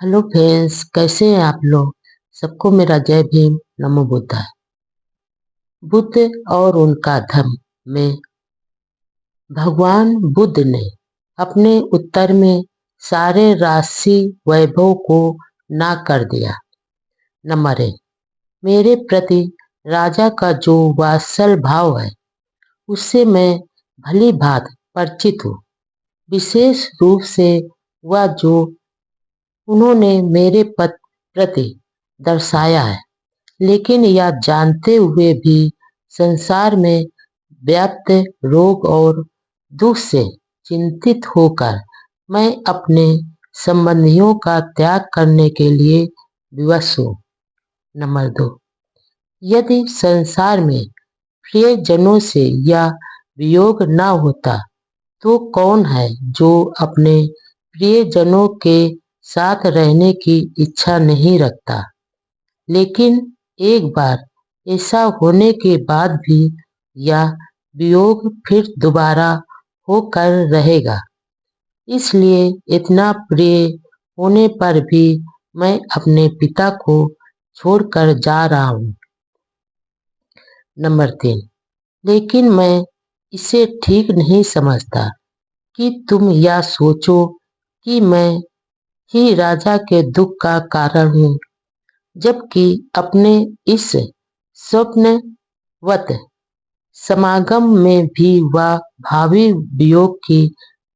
Hello friends, कैसे हैं आप लोग। सबको मेरा जय भीम, नमो बुद्धाय। बुद्ध और उनका धर्म में भगवान बुद्ध ने अपने उत्तर में सारे राजसी वैभव को ना कर दिया। नंबर 1, मेरे प्रति राजा का जो वात्सल भाव है उससे मैं भली भांति परिचित हूँ। विशेष रूप से वह जो उन्होंने मेरे प्रति दर्शाया है। लेकिन यह जानते हुए भी संसार में व्याप्त रोग और दुख से चिंतित होकर मैं अपने संबंधियों का त्याग करने के लिए विवश हूँ। नंबर 2, यदि संसार में प्रियजनों से यह वियोग न होता तो कौन है जो अपने प्रियजनों के साथ रहने की इच्छा नहीं रखता। लेकिन एक बार ऐसा होने के बाद भी यह वियोग फिर दोबारा होकर रहेगा। इसलिए इतना प्रिय होने पर भी मैं अपने पिता को छोड़कर जा रहा हूँ। नंबर 3, लेकिन मैं इसे ठीक नहीं समझता कि तुम यह सोचो कि मैं ही राजा के दुख का कारण हूँ, जबकि अपने इस स्वप्नवत समागम में भी वह भावी वियोग की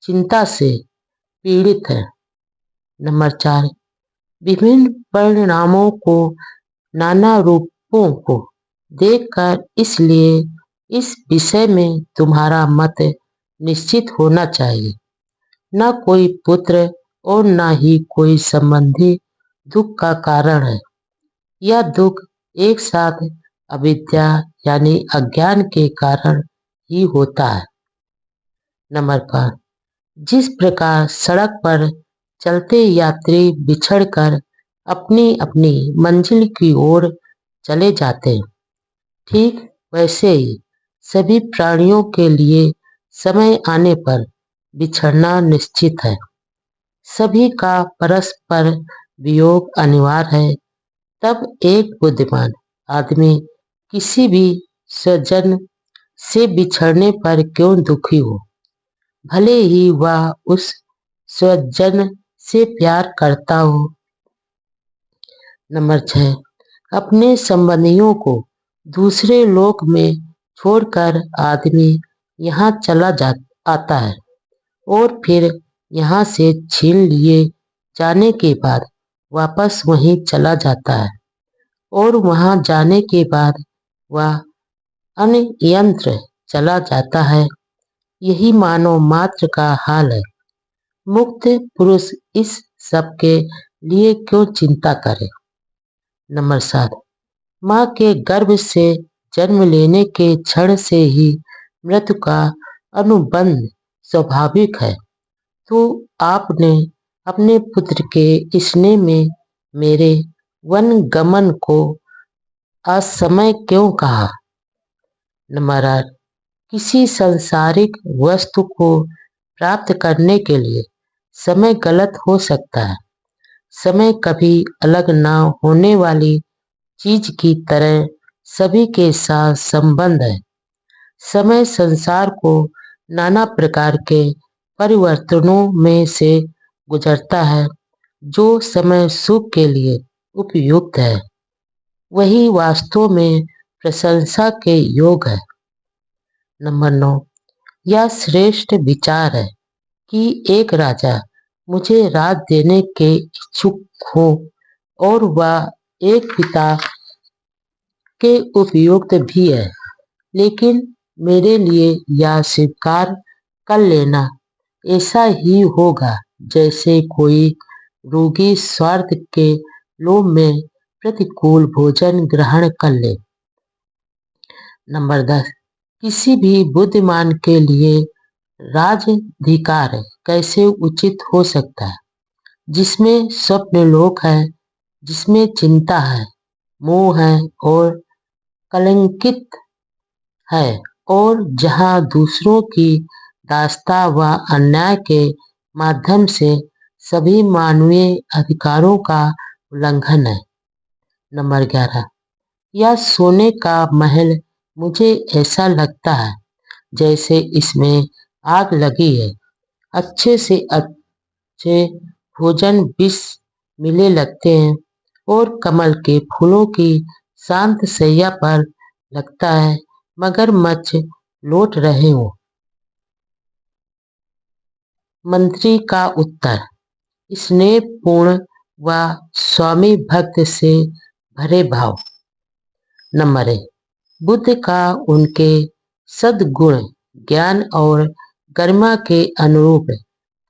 चिंता से पीड़ित है। नंबर 4, विभिन्न परिणामों को, नाना रूपों को देखकर इसलिए इस विषय में तुम्हारा मत निश्चित होना चाहिए। न कोई पुत्र और न ही कोई संबंधी दुख का कारण है। यह दुख एक साथ अविद्या यानी अज्ञान के कारण ही होता है। नंबर 5, जिस प्रकार सड़क पर चलते यात्री बिछड़कर अपनी अपनी मंजिल की ओर चले जाते हैं, ठीक वैसे ही सभी प्राणियों के लिए समय आने पर बिछड़ना निश्चित है। सभी का परस्पर वियोग अनिवार्य है। तब एक बुद्धिमान आदमी किसी भी स्वजन से बिछड़ने पर क्यों दुखी हो, भले ही वह उस स्वजन से प्यार करता हो। नंबर 6, अपने संबंधियों को दूसरे लोक में छोड़कर आदमी यहाँ चला जा आता है और फिर यहाँ से छीन लिए जाने के बाद वापस वहीं चला जाता है और वहां जाने के बाद वह अन्यत्र चला जाता है। यही मानव मात्र का हाल है। मुक्त पुरुष इस सब के लिए क्यों चिंता करे। नंबर 7, माँ के गर्भ से जन्म लेने के क्षण से ही मृत्यु का अनुबंध स्वाभाविक है। तो आपने अपने पुत्र के स्नेह में मेरे वन गमन को असमय क्यों कहा। नंबर 8, किसी सांसारिक वस्तु को प्राप्त करने के लिए समय गलत हो सकता है। समय कभी अलग ना होने वाली चीज की तरह सभी के साथ संबंध है। समय संसार को नाना प्रकार के परिवर्तनों में से गुजरता है। जो समय सुख के लिए उपयुक्त है वही वास्तव में प्रशंसा के योग है। नंबर 9, यह श्रेष्ठ विचार है कि एक राजा मुझे राज देने के इच्छुक हो और वह एक पिता के उपयुक्त भी है। लेकिन मेरे लिए यह स्वीकार कर लेना ऐसा ही होगा जैसे कोई रोगी स्वार्थ के लोभ में प्रतिकूल भोजन ग्रहण कर ले। नंबर 10, किसी भी बुद्धिमान के लिए राजधिकार कैसे उचित हो सकता है, जिसमें स्वप्न लोक है, जिसमें चिंता है, मोह है और कलंकित है, और जहाँ दूसरों की दास्ता व अन्याय के माध्यम से सभी मानवीय अधिकारों का उल्लंघन है। नंबर 11, यह सोने का महल मुझे ऐसा लगता है जैसे इसमें आग लगी है। अच्छे से अच्छे भोजन विष मिले लगते हैं और कमल के फूलों की शांत शैया पर लगता है मगरमच्छ लौट रहे हो। मंत्री का उत्तर, स्नेहपूर्ण व स्वामी भक्त से भरे भाव। नंबर 1, बुद्ध का उनके सद्गुण, ज्ञान और गरिमा के अनुरूप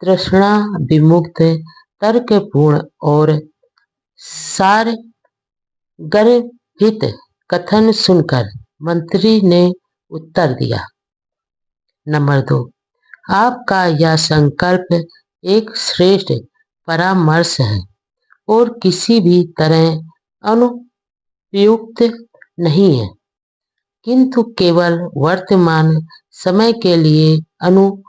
तृष्णा विमुक्त, तर्कपूर्ण और सार गर्भित कथन सुनकर मंत्री ने उत्तर दिया। नंबर 2, आपका यह संकल्प एक श्रेष्ठ परामर्श है और किसी भी तरह अनुपयुक्त नहीं है, किंतु केवल वर्तमान समय के लिए अनुपयुक्त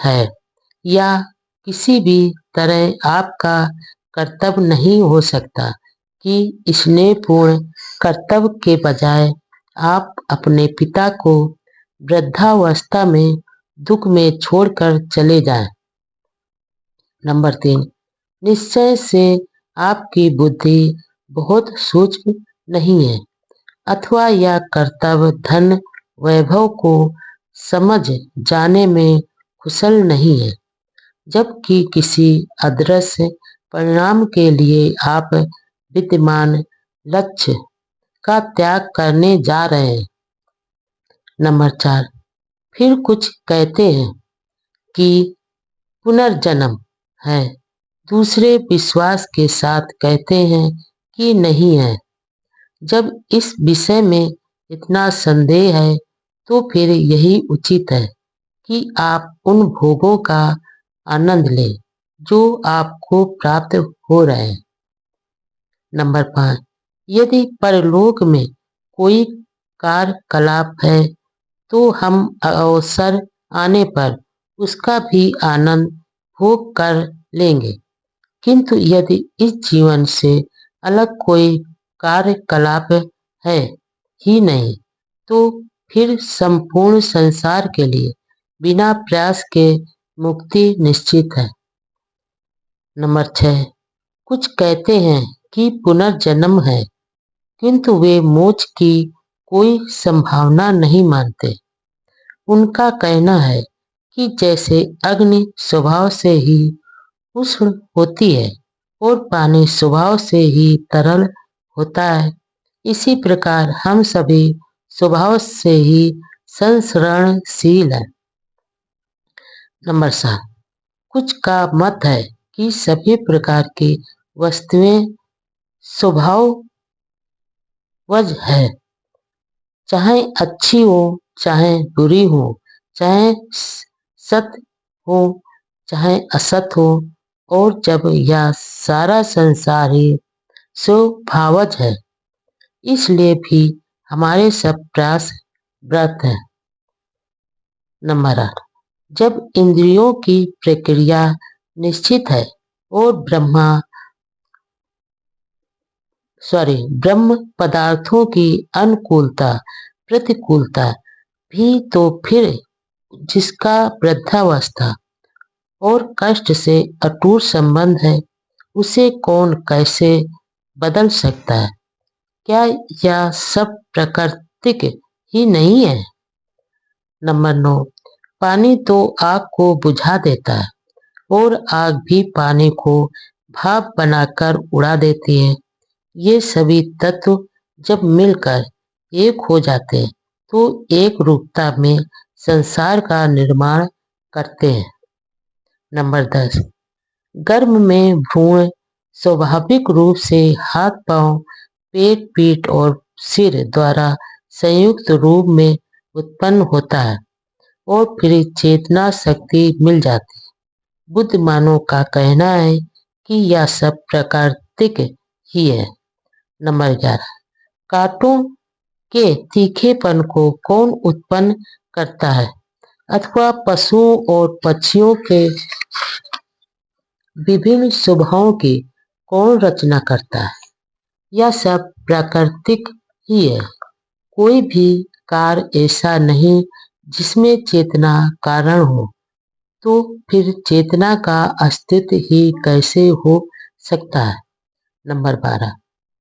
है। या किसी भी तरह आपका कर्तव्य नहीं हो सकता कि स्नेहपूर्ण कर्तव्य के बजाय आप अपने पिता को वृद्धावस्था में दुख में छोड़कर चले जाएं। नंबर 3, निश्चय से आपकी बुद्धि बहुत सूक्ष्म नहीं है अथवा यह कर्तव्य धन वैभव को समझ जाने में कुशल नहीं है, जबकि किसी अदृश्य परिणाम के लिए आप विद्यमान लक्ष्य का त्याग करने जा रहे हैं। नंबर 4, फिर कुछ कहते हैं कि पुनर्जन्म है, दूसरे विश्वास के साथ कहते हैं कि नहीं है। जब इस विषय में इतना संदेह है तो फिर यही उचित है कि आप उन भोगों का आनंद लें जो आपको प्राप्त हो रहे हैं। नंबर 5, यदि परलोक में कोई कार्यकलाप है तो हम अवसर आने पर उसका भी आनंद भोग कर लेंगे, किंतु यदि इस जीवन से अलग कोई कार्यकलाप है ही नहीं तो फिर संपूर्ण संसार के लिए बिना प्रयास के मुक्ति निश्चित है। नंबर 6, कुछ कहते हैं कि पुनर्जन्म है, किंतु वे मोक्ष की कोई संभावना नहीं मानते। उनका कहना है कि जैसे अग्नि स्वभाव से ही उष्ण होती है और पानी स्वभाव से ही तरल होता है, इसी प्रकार हम सभी स्वभाव से ही संसरणशील हैं। नंबर 7, कुछ का मत है कि सभी प्रकार की वस्तुएं स्वभावज है, चाहे अच्छी हो चाहे बुरी हो, चाहे सत हो चाहे असत हो, और जब यह सारा संसार ही स्वभावज है, इसलिए भी हमारे सब प्रयास व्यर्थ हैं। नंबर 8, जब इंद्रियों की प्रक्रिया निश्चित है और ब्रह्म पदार्थों की अनुकूलता प्रतिकूलता भी, तो फिर जिसका वृद्धावस्था और कष्ट से अटूट संबंध है उसे कौन कैसे बदल सकता है? क्या यह सब प्राकृतिक ही नहीं है? नंबर 9, पानी तो आग को बुझा देता है और आग भी पानी को भाप बनाकर उड़ा देती है। ये सभी तत्व जब मिलकर एक हो जाते हैं तो एक रूपता में संसार का निर्माण करते हैं। नंबर 10, गर्भ में भ्रूण स्वाभाविक रूप से हाथ पांव पेट पीठ और सिर द्वारा संयुक्त रूप में उत्पन्न होता है और फिर चेतना शक्ति मिल जाती है। बुद्धिमानों का कहना है कि यह सब प्राकृतिक ही है। नंबर 11, कांटों के तीखेपन को कौन उत्पन्न करता है? अथवा पशुओं और पक्षियों के विभिन्न स्वभावों की कौन रचना करता है? यह सब प्राकृतिक ही है। कोई भी कार्य ऐसा नहीं जिसमें चेतना कारण हो, तो फिर चेतना का अस्तित्व ही कैसे हो सकता है? नंबर 12।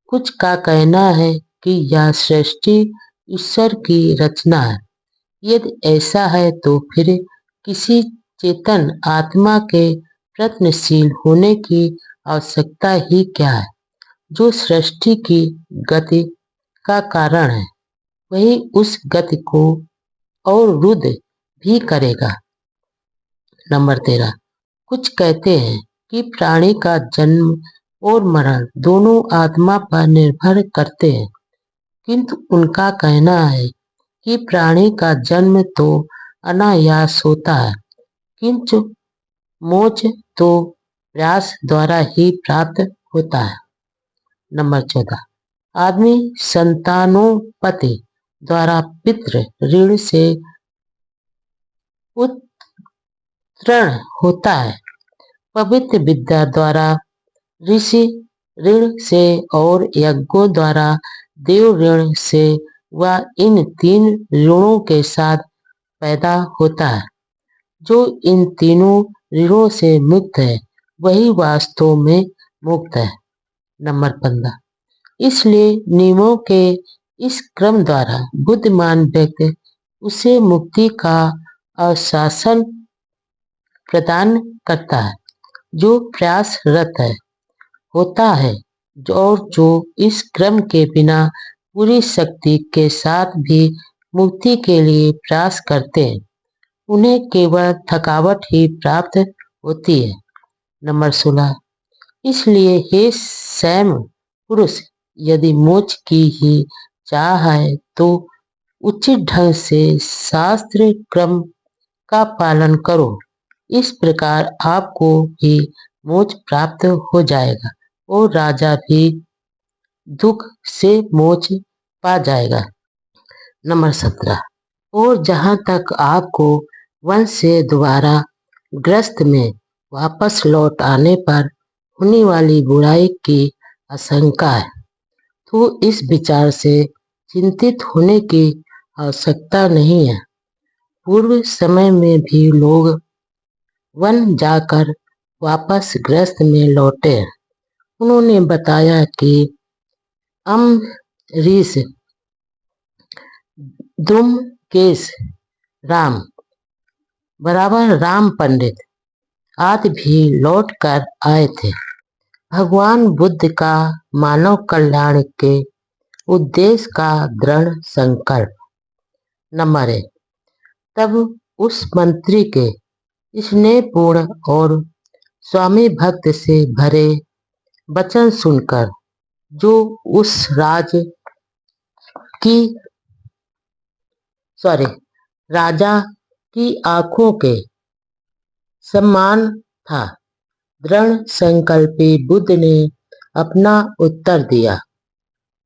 कुछ का कहना है कि यह सृष्टि ईश्वर की रचना है। यदि ऐसा है तो फिर किसी चेतन आत्मा के प्रयत्नशील होने की आवश्यकता ही क्या है? जो सृष्टि की गति का कारण है, वही उस गति को अवरुद्ध भी करेगा। नंबर 13। कुछ कहते हैं कि प्राणी का जन्म और मरण दोनों आत्मा पर निर्भर करते हैं, किंतु उनका कहना है कि प्राणी का जन्म तो अनायास होता है, किंतु मोक्ष तो प्रयास द्वारा ही प्राप्त होता है। नंबर 14। आदमी संतानोत्पत्ति द्वारा पितृ ऋण से उत्तीर्ण होता है, पवित्र विद्या द्वारा ऋषि ऋण से और यज्ञों द्वारा देव ऋण से वह इन तीन ऋणों के साथ पैदा होता है। जो इन तीनों ऋणों से मुक्त है, वही वास्तव में मुक्त है। नंबर 15। इसलिए नियमों के इस क्रम द्वारा बुद्धिमान व्यक्ति उसे मुक्ति का आश्वासन प्रदान करता है, जो प्रयासरत होता है, और जो इस क्रम के बिना पूरी शक्ति के साथ भी मुक्ति के लिए प्रयास करते हैं, उन्हें केवल थकावट ही प्राप्त होती है। नंबर 16। इसलिए हे सैम पुरुष, यदि मोक्ष की ही चाह है तो उचित ढंग से शास्त्र क्रम का पालन करो। इस प्रकार आपको भी मोक्ष प्राप्त हो जाएगा और राजा भी दुख से मोक्ष पा जाएगा। नंबर 17। और जहाँ तक आपको वन से दोबारा ग्रस्त में वापस लौट आने पर होने वाली बुराई की आशंका है, तो इस विचार से चिंतित होने की आवश्यकता नहीं है। पूर्व समय में भी लोग वन जाकर वापस ग्रस्त में लौटे। उन्होंने बताया कि अम्बरीश, द्रुमकेश, राम बराबर राम पंडित आदि भी लौट कर आए थे। भगवान बुद्ध का मानव कल्याण के उद्देश्य का दृढ़ संकल्प। नंबर 1। तब उस मंत्री के स्नेहपूर्ण और स्वामी भक्त से भरे वचन सुनकर, जो उस राजा की आंखों के समान था, दृढ़ संकल्पी बुद्ध ने अपना उत्तर दिया,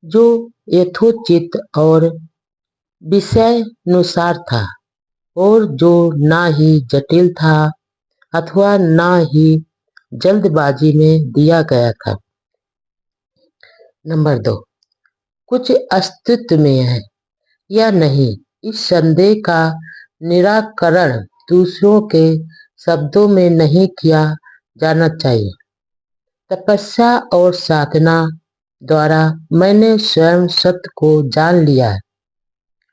जो यथोचित और विषयानुसार था, और जो ना ही जटिल था अथवा ना ही जल्दबाजी में दिया गया था। नंबर 2। कुछ अस्तित्व में है या नहीं, इस संदेह का निराकरण दूसरों के शब्दों में नहीं किया जाना चाहिए। तपस्या और साधना द्वारा मैंने स्वयं सत्य को जान लिया है।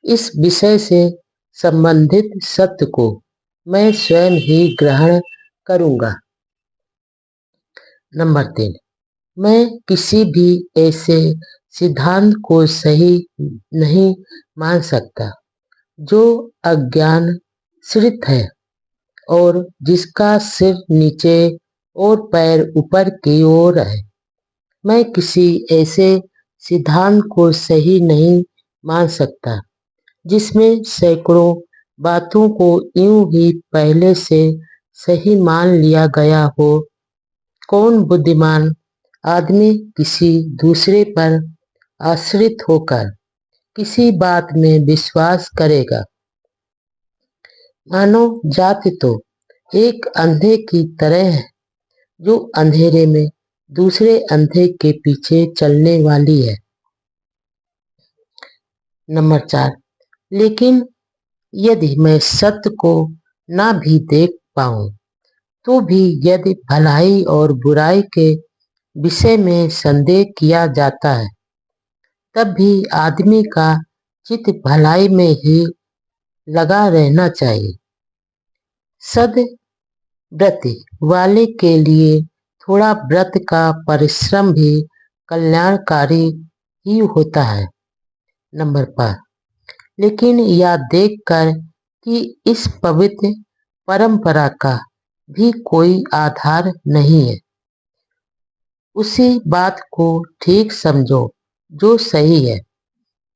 इस विषय से संबंधित सत्य को मैं स्वयं ही ग्रहण करूंगा। नंबर 3। मैं किसी भी ऐसे सिद्धांत को सही नहीं मान सकता जो अज्ञान श्रित है और जिसका सिर नीचे और पैर ऊपर की ओर है। मैं किसी ऐसे सिद्धांत को सही नहीं मान सकता जिसमें सैकड़ों बातों को यूं ही पहले से सही मान लिया गया हो। कौन बुद्धिमान आदमी किसी दूसरे पर आश्रित होकर किसी बात में विश्वास करेगा मानव जाति तो एक अंधे की तरह है जो अंधेरे में दूसरे अंधे के पीछे चलने वाली है। नंबर 4, लेकिन यदि मैं सत्य को ना भी देख पाऊं तो भी यदि भलाई और बुराई के विषय में संदेह किया जाता है तब भी आदमी का चित्त भलाई में ही लगा रहना चाहिए। सद व्रति वाले के लिए थोड़ा व्रत का परिश्रम भी कल्याणकारी ही होता है। नंबर 5, लेकिन यह देखकर कि इस पवित्र परंपरा का भी कोई आधार नहीं है, उसी बात को ठीक समझो जो सही है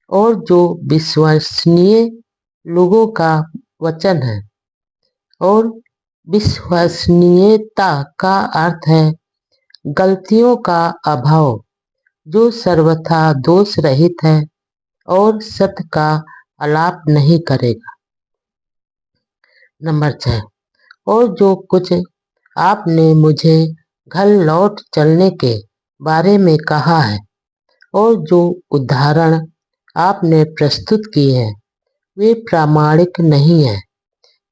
और जो विश्वसनीय लोगों का वचन है। और विश्वसनीयता का अर्थ है गलतियों का अभाव जो सर्वथा दोष रहित है और सत्य का आलाप नहीं करेगा। नंबर 6, और जो कुछ आपने मुझे घर लौट चलने के बारे में कहा है और जो उदाहरण आपने प्रस्तुत किए हैं वे प्रामाणिक नहीं है,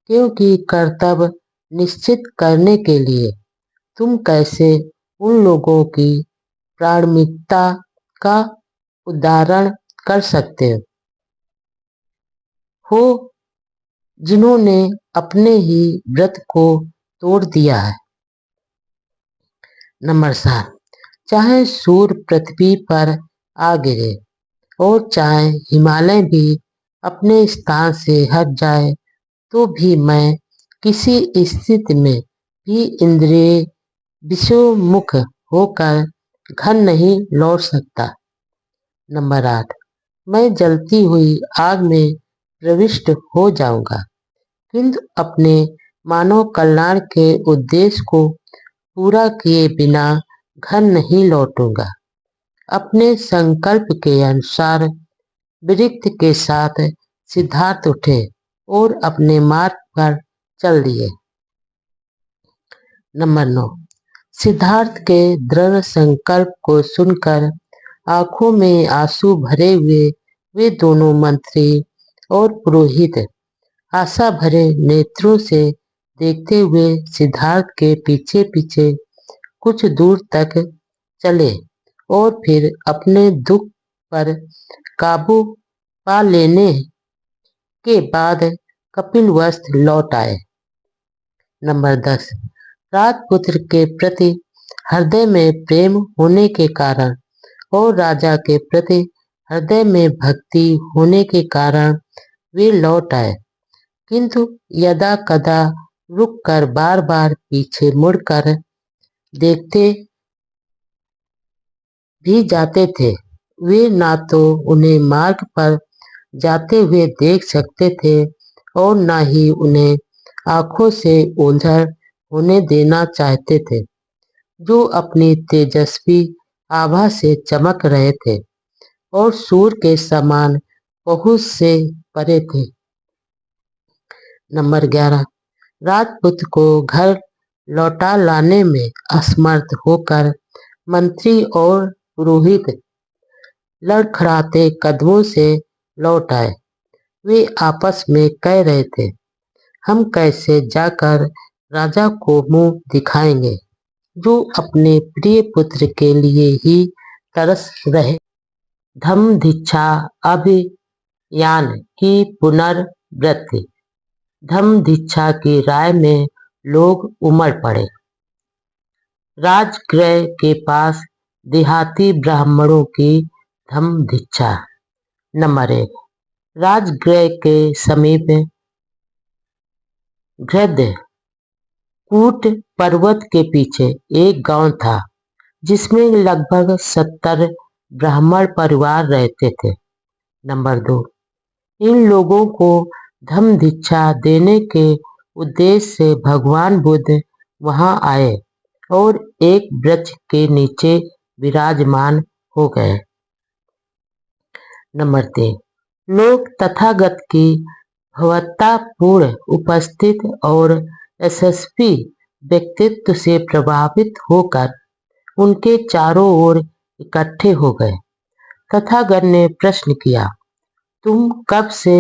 क्योंकि कर्तव्य निश्चित करने के लिए तुम कैसे उन लोगों की प्रामाणिकता का उदाहरण कर सकते हो जिन्होंने अपने ही व्रत को तोड़ दिया है। नंबर 7, चाहे सूर्य पृथ्वी पर आ गिरे और चाहे हिमालय भी अपने स्थान से हट जाए तो भी मैं किसी स्थिति में भी इंद्रिय विषयोन्मुख होकर घर नहीं लौट सकता। नंबर 8, मैं जलती हुई आग में प्रविष्ट हो जाऊंगा किंतु अपने मानव कल्याण के उद्देश्य को पूरा किए बिना घर नहीं लौटूंगा। अपने संकल्प के अनुसार वृत्ति के साथ सिद्धार्थ उठे और अपने मार्ग पर चल दिए। नंबर 9, सिद्धार्थ के दृढ़ संकल्प को सुनकर आंखों में आंसू भरे हुए वे दोनों मंत्री और पुरोहित आशा भरे नेत्रों से देखते हुए सिद्धार्थ के पीछे पीछे कुछ दूर तक चले और फिर अपने दुख पर काबू पा लेने के बाद कपिलवस्तु लौट आए। नंबर 10, राजपुत्र के प्रति हृदय में प्रेम होने के कारण और राजा के प्रति हृदय में भक्ति होने के कारण वे लौट आए, किंतु यदा कदा रुककर बार बार पीछे मुड़कर देखते भी जाते थे। वे ना तो उन्हें मार्ग पर जाते हुए देख सकते थे और ना ही उन्हें आंखों से ओझल होने देना चाहते थे, जो अपनी तेजस्वी आभा से चमक रहे थे और सूर्य के समान पहुंच से परे थे। नंबर 11, राजपुत्र को घर लौटा लाने में असमर्थ होकर मंत्री और पुरोहित लड़खड़ाते कदमों से लौट आए। वे आपस में कह रहे थे, हम कैसे जाकर राजा को मुंह दिखाएंगे जो अपने प्रिय पुत्र के लिए ही तरस रहे। धम्मदीक्षा अभियान की पुनरावृत्ति। धम्मदीक्षा की राय में लोग उमड़ पड़े। राजगृह के पास देहाती ब्राह्मणों की धम्मदीक्षा। नंबर 1, राजगृह के समीप गृध्र कूट पर्वत के पीछे एक गांव था जिसमें लगभग 70 ब्राह्मण परिवार रहते थे। नंबर 2, इन लोगों को धम्मदीक्षा देने के उद्देश्य से भगवान बुद्ध वहां आए और एक वृक्ष के नीचे विराजमान हो गए। नंबर 3, लोग तथागत की भव्यतापूर्ण उपस्थित और यशस्वी व्यक्तित्व से प्रभावित होकर उनके चारों ओर इकट्ठे हो गए। तथागत ने प्रश्न किया, तुम कब से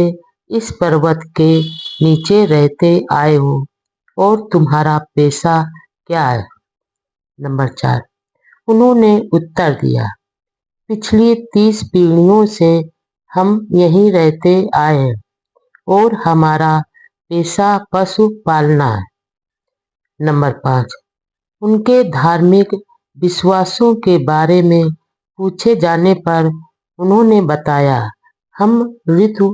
इस पर्वत के नीचे रहते आए हो और तुम्हारा पेशा क्या है? नंबर 4। उन्होंने उत्तर दिया, पिछली 30 पीढ़ियों से हम यहीं रहते आए हैं और हमारा पेशा पशु पालना है। नंबर 5। उनके धार्मिक विश्वासों के बारे में पूछे जाने पर उन्होंने बताया, हम ऋतु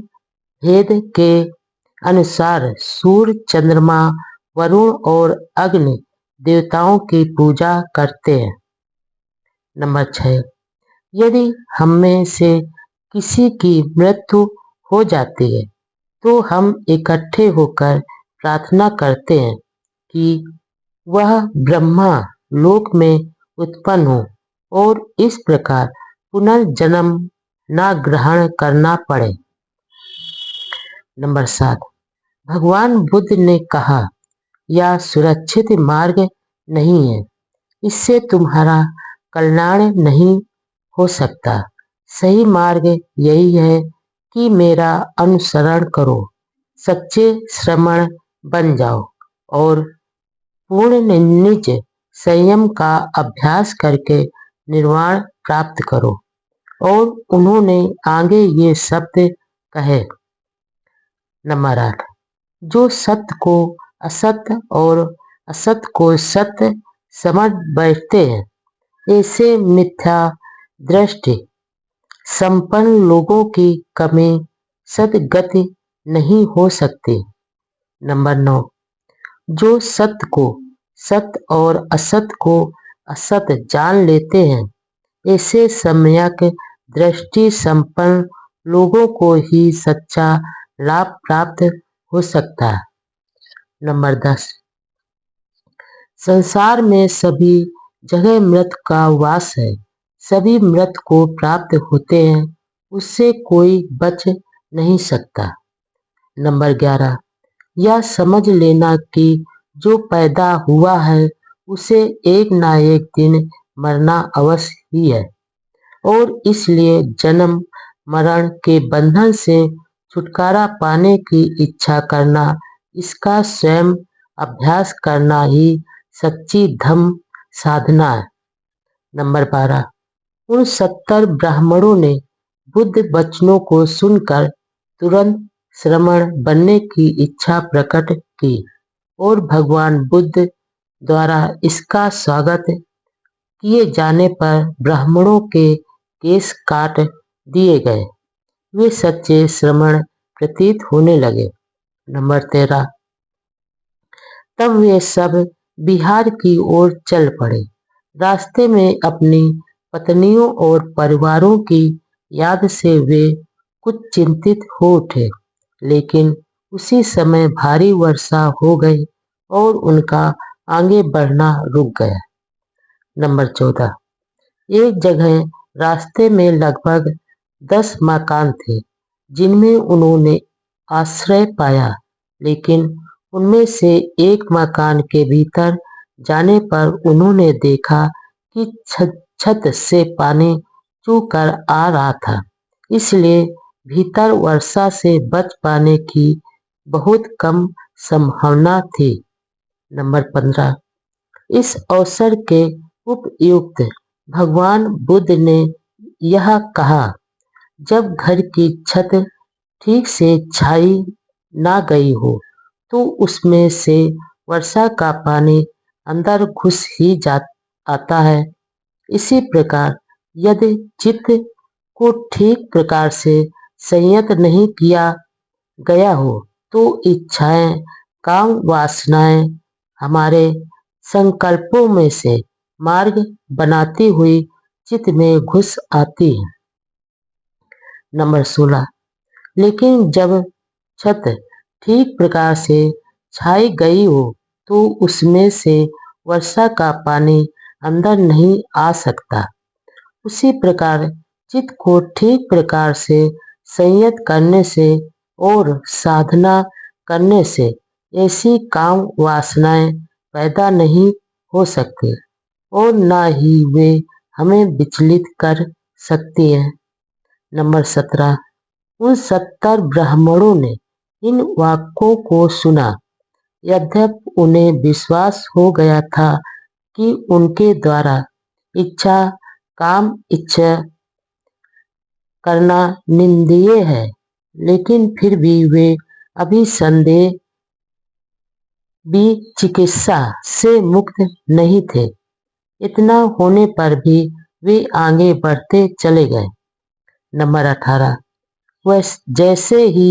भेद के अनुसार सूर्य, चंद्रमा, वरुण और अग्नि देवताओं की पूजा करते हैं। नंबर 6। यदि हममें से किसी की मृत्यु हो जाती है तो हम इकट्ठे होकर प्रार्थना करते हैं कि वह ब्रह्मा लोक में उत्पन्न हो और इस प्रकार पुनर्जन्म न ग्रहण करना पड़े। नंबर 7। भगवान बुद्ध ने कहा, यह सुरक्षित मार्ग नहीं है, इससे तुम्हारा कल्याण नहीं हो सकता। सही मार्ग यही है कि मेरा अनुसरण करो, सच्चे श्रमण बन जाओ और पूर्ण निज संयम का अभ्यास करके निर्वाण प्राप्त करो। और उन्होंने आगे ये शब्द कहे। नंबर 8। जो सत्य को असत्य और असत्य को सत्य समझ बैठते हैं, ऐसे मिथ्या दृष्टि संपन्न लोगों की कभी सद्गति नहीं हो सकती। नंबर 9। जो सत्य को सत्य और असत्य को असत्य जान लेते हैं, ऐसे सम्यक दृष्टि संपन्न लोगों को ही सच्चा लाभ प्राप्त हो सकता है। नंबर 10। संसार में सभी जगह मृत का वास है, सभी मृत को प्राप्त होते हैं, उससे कोई बच नहीं सकता। नंबर 11। यह समझ लेना कि जो पैदा हुआ है उसे एक ना एक दिन मरना अवश्य ही है और इसलिए जन्म मरण के बंधन से छुटकारा पाने की इच्छा करना, इसका स्वयं अभ्यास करना ही सच्ची धम्म साधना है। नंबर 12। उन 70 ब्राह्मणों ने बुद्ध वचनों को सुनकर तुरंत श्रमण बनने की इच्छा प्रकट की और भगवान बुद्ध द्वारा इसका स्वागत किए जाने पर ब्राह्मणों के केश काट दिए गए। वे सच्चे श्रमण प्रतीत होने लगे। नंबर 13। तब वे सब बिहार की ओर चल पड़े। रास्ते में अपनी पत्नियों और परिवारों की याद से वे कुछ चिंतित हो उठे, लेकिन उसी समय भारी वर्षा हो गई और उनका आगे बढ़ना रुक गया। नंबर 14। एक जगह रास्ते में लगभग 10 मकान थे जिनमें उन्होंने आश्रय पाया, लेकिन उनमें से एक मकान के भीतर जाने पर उन्होंने देखा कि छत से पानी चूकर कर आ रहा था, इसलिए भीतर वर्षा से बच पाने की बहुत कम संभावना थी। नंबर 15। इस अवसर के उपयुक्त भगवान बुद्ध ने यह कहा, जब घर की छत ठीक से छाई ना गई हो तो उसमें से वर्षा का पानी अंदर घुस ही आता है। इसी प्रकार यदि चित्त को ठीक प्रकार से संयत नहीं किया गया हो तो इच्छाएं, काम वासनाएं हमारे संकल्पों में से मार्ग बनाती हुई चित्त में घुस आती हैं। नंबर 16। लेकिन जब छत ठीक प्रकार से छाई गई हो तो उसमें से वर्षा का पानी अंदर नहीं आ सकता। उसी प्रकार चित्त को ठीक प्रकार से संयत करने से और साधना करने से ऐसी काम वासनाएं पैदा नहीं हो सकती और न ही वे हमें विचलित कर सकती हैं। नंबर 17। उन 70 ब्राह्मणों ने इन वाक्यों को सुना। यद्यपि उन्हें विश्वास हो गया था कि उनके द्वारा इच्छा काम इच्छा करना निंदनीय है, लेकिन फिर भी वे अभी संदेह भी चिकित्सा से मुक्त नहीं थे। इतना होने पर भी वे आगे बढ़ते चले गए। नंबर 18। जैसे ही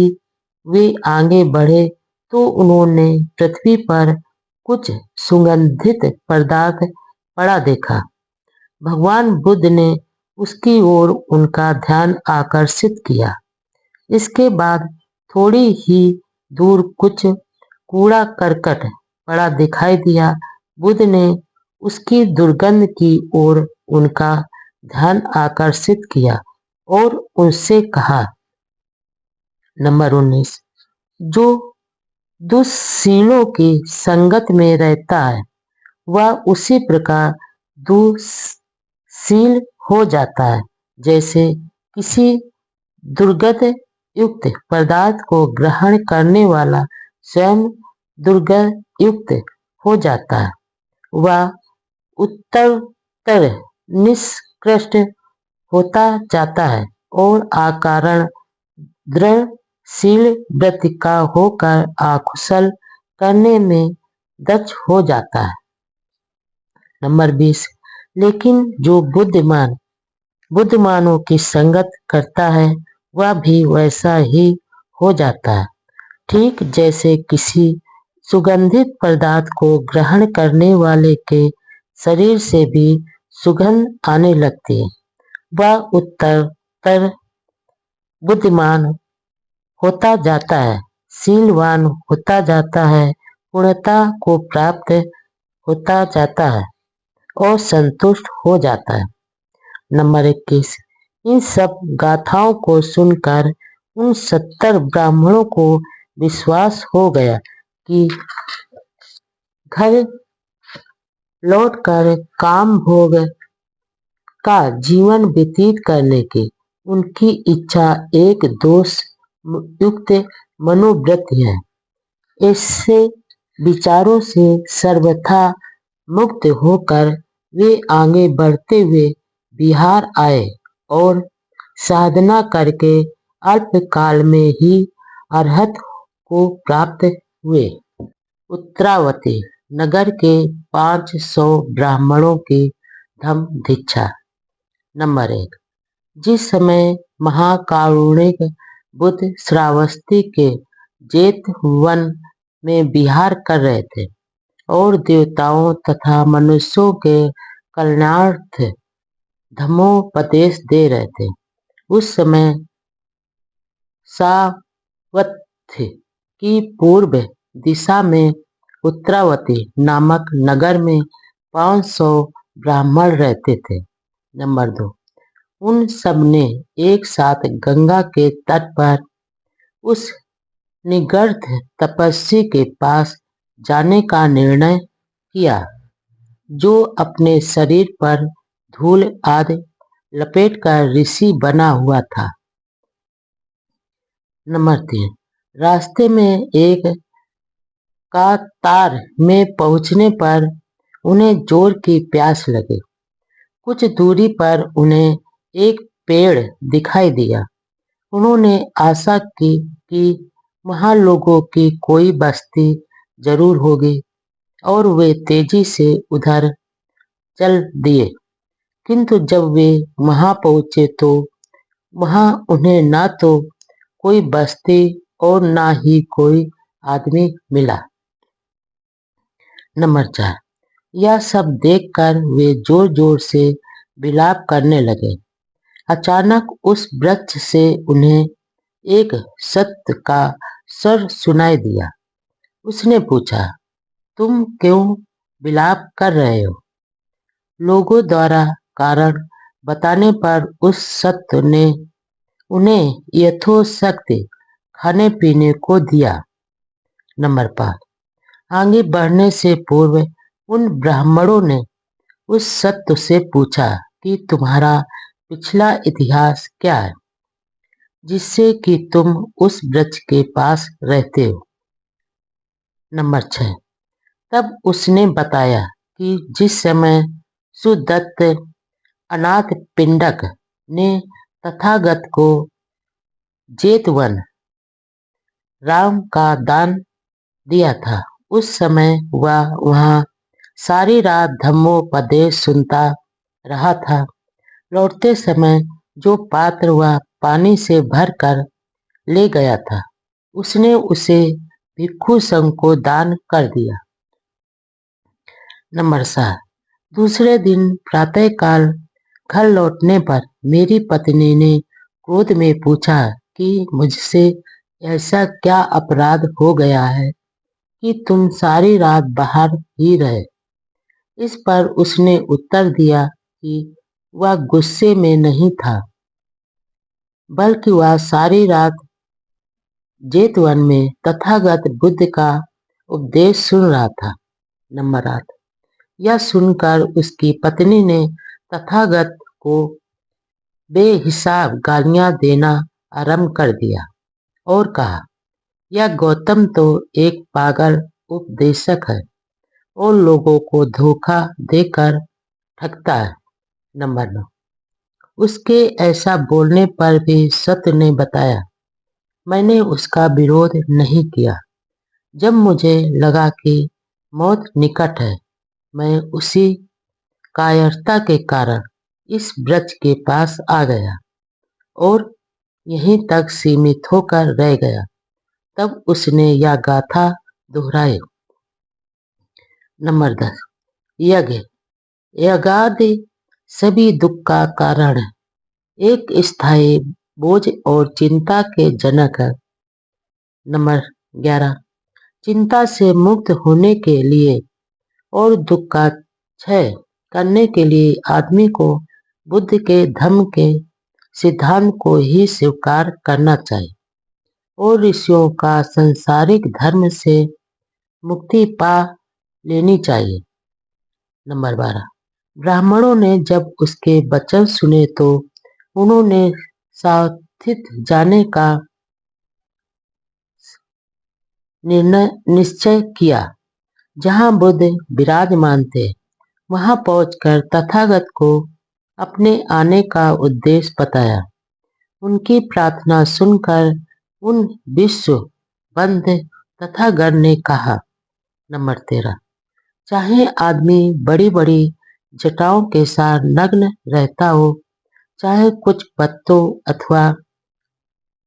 वे आगे बढ़े तो उन्होंने पृथ्वी पर कुछ सुगंधित पदार्थ पड़ा देखा। भगवान बुद्ध ने उसकी ओर उनका ध्यान आकर्षित किया। इसके बाद थोड़ी ही दूर कुछ कूड़ा करकट पड़ा दिखाई दिया। बुद्ध ने उसकी दुर्गंध की ओर उनका ध्यान आकर्षित किया और उनसे कहा। नंबर 19। जो दुःशीलों की संगत में रहता है वह उसी प्रकार दुःशील हो जाता है जैसे किसी दुर्गंध युक्त पदार्थ को ग्रहण करने वाला स्वयं दुर्गंध युक्त हो जाता है। वह उत्तरोत्तर निष्कृष्ट होता जाता है और आकारण दृढ़शील व्रत का होकर आकुशल करने में दक्ष हो जाता है। नंबर 20। लेकिन जो बुद्धिमानों की संगत करता है वह भी वैसा ही हो जाता है, ठीक जैसे किसी सुगंधित पदार्थ को ग्रहण करने वाले के शरीर से भी सुगंध आने लगती है। वह उत्तरोत्तर बुद्धिमान होता जाता है, शीलवान होता जाता है, पूर्णता को प्राप्त होता जाता है और संतुष्ट हो जाता है। नंबर 21। इन सब गाथाओं को सुनकर उन 70 ब्राह्मणों को विश्वास हो गया कि घर लौटकर काम भोग का जीवन व्यतीत करने की उनकी इच्छा एक दोष युक्त मनोवृत्ति है। ऐसे विचारों से सर्वथा मुक्त होकर वे आगे बढ़ते हुए बिहार आए और साधना करके अल्पकाल में ही अरहत को प्राप्त हुए। उत्तरावती नगर के 500 ब्राह्मणों की धम्म दीक्षा। नंबर 1। जिस समय महाकारुणिक बुद्ध श्रावस्ती के जेतवन में विहार कर रहे थे और देवताओं तथा मनुष्यों के कल्याणार्थ धम्मोपदेश दे रहे थे, उस समय सावत्थी की पूर्व दिशा में उत्तरावती नामक नगर में 500 ब्राह्मण रहते थे। नंबर 2। उन सब ने एक साथ गंगा के तट पर उस निगर्थ तपस्वी के पास जाने का निर्णय किया जो अपने शरीर पर धूल आदि लपेटकर ऋषि बना हुआ था। नंबर 3। रास्ते में एक कातार में पहुंचने पर उन्हें जोर की प्यास लगी। कुछ दूरी पर उन्हें एक पेड़ दिखाई दिया। उन्होंने आशा की कि वहां लोगों की कोई बस्ती जरूर होगी और वे तेजी से उधर चल दिए। किंतु जब वे वहां पहुंचे तो वहां उन्हें न तो कोई बस्ती और न ही कोई आदमी मिला। नंबर 4। यह सब देखकर वे जोर जोर से विलाप करने लगे। अचानक उस वृक्ष से उन्हें एक सत्य का स्वर सुनाई दिया। उसने पूछा, तुम क्यों विलाप कर रहे हो? लोगों द्वारा कारण बताने पर उस सत्य ने उन्हें यथोशक्ति खाने पीने को दिया। नंबर 5, आगे बढ़ने से पूर्व उन ब्राह्मणों ने उस सत्य से पूछा कि तुम्हारा पिछला इतिहास क्या है, जिससे कि तुम उस वृक्ष के पास रहते हो। नंबर 6, तब उसने बताया कि जिस समय सुदत्त अनाथ पिंडक ने तथागत को जेतवन राम का दान दिया था, उस समय वह वहाँ सारी रात धम्मोपदेश सुनता रहा था। लौटते समय जो पात्र वह पानी से भरकर ले गया था, उसने उसे भिक्षु संघ को दान कर दिया। नंबर 7, दूसरे दिन प्रातःकाल घर लौटने पर मेरी पत्नी ने क्रोध में पूछा कि मुझसे ऐसा क्या अपराध हो गया है कि तुम सारी रात बाहर ही रहे। इस पर उसने उत्तर दिया कि वह गुस्से में नहीं था, बल्कि वह सारी रात जेतवन में तथागत बुद्ध का उपदेश सुन रहा था। नंबर 8, यह सुनकर उसकी पत्नी ने तथागत को बेहिसाब गालियां देना आरंभ कर दिया और कहा, यह गौतम तो एक पागल उपदेशक है और लोगों को धोखा देकर ठगता है। नंबर 9, उसके ऐसा बोलने पर भी सत्य ने बताया, मैंने उसका विरोध नहीं किया। जब मुझे लगा कि मौत निकट है, मैं उसी कायरता के कारण इस वृक्ष के पास आ गया और यहीं तक सीमित होकर रह गया। तब उसने यह गाथा दोहराई। नंबर 10, यज्ञ यज्ञादि सभी दुख का कारण है, एक स्थायी बोझ और चिंता के जनक है। नंबर 11, चिंता से मुक्त होने के लिए और दुख का क्षय करने के लिए आदमी को बुद्ध के धम्म के सिद्धांत को ही स्वीकार करना चाहिए और ऋषियों का सांसारिक धर्म से मुक्ति पा लेनी चाहिए। नंबर 12, ब्राह्मणों ने जब उसके वचन सुने तो उन्होंने सात्वित जाने का निश्चय किया। जहाँ बुद्ध विराजमान थे, वहां पहुंचकर तथागत को अपने आने का उद्देश्य बताया। उनकी प्रार्थना सुनकर उन विश्व बंध तथागत ने कहा। नंबर 13, चाहे आदमी बड़ी बड़ी जटाओं के साथ नग्न रहता हो, चाहे कुछ पत्तों अथवा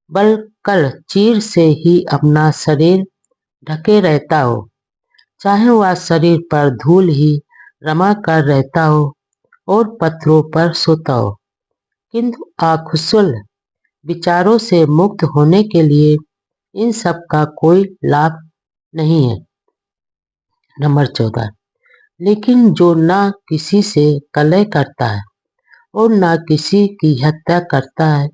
बलकल चीर से ही अपना शरीर ढके रहता हो, चाहे वह शरीर पर धूल ही रमा कर रहता हो और पत्थरों पर सोता हो, किंतु आकुशल विचारों से मुक्त होने के लिए इन सब का कोई लाभ नहीं है। नंबर 14, लेकिन जो ना किसी से कलह करता है और ना किसी की हत्या करता है,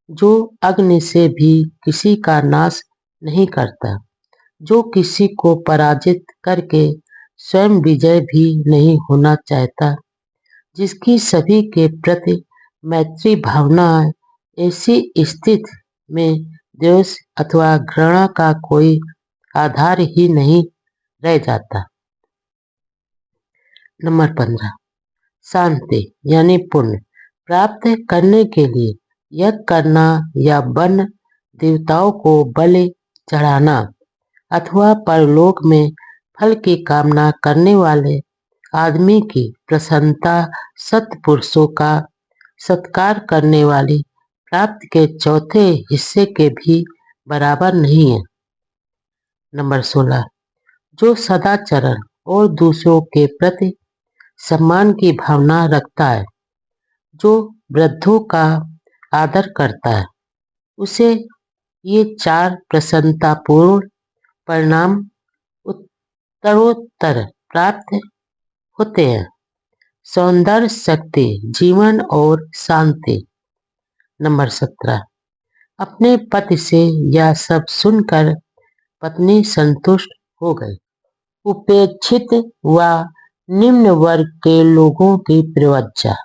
जो अग्नि से भी किसी का नाश नहीं करता, जो किसी को पराजित करके स्वयं विजय भी नहीं होना चाहता, जिसकी सभी के प्रति मैत्री भावना है, ऐसी स्थिति में द्वेष अथवा घृणा का कोई आधार ही नहीं रह जाता। नंबर 15, शांति यानी पुण्य प्राप्त करने के लिए यज्ञ करना या वन देवताओं को बलि चढ़ाना अथवा परलोक में फल की कामना करने वाले आदमी की प्रसन्नता सत्पुरुषों का सत्कार करने वाली प्राप्ति के चौथे हिस्से के भी बराबर नहीं है। नंबर 16, जो सदाचरण और दूसरों के प्रति सम्मान की भावना रखता है, जो वृद्धों का आदर करता है, उसे ये 4 प्रसन्नतापूर्ण परिणाम उत्तरोत्तर प्राप्त होते हैं। सौंदर्य, शक्ति, जीवन और शांति। नंबर 17, अपने पति से यह सब सुनकर पत्नी संतुष्ट हो गई। उपेक्षित व निम्न वर्ग के लोगों की प्रवज्जा।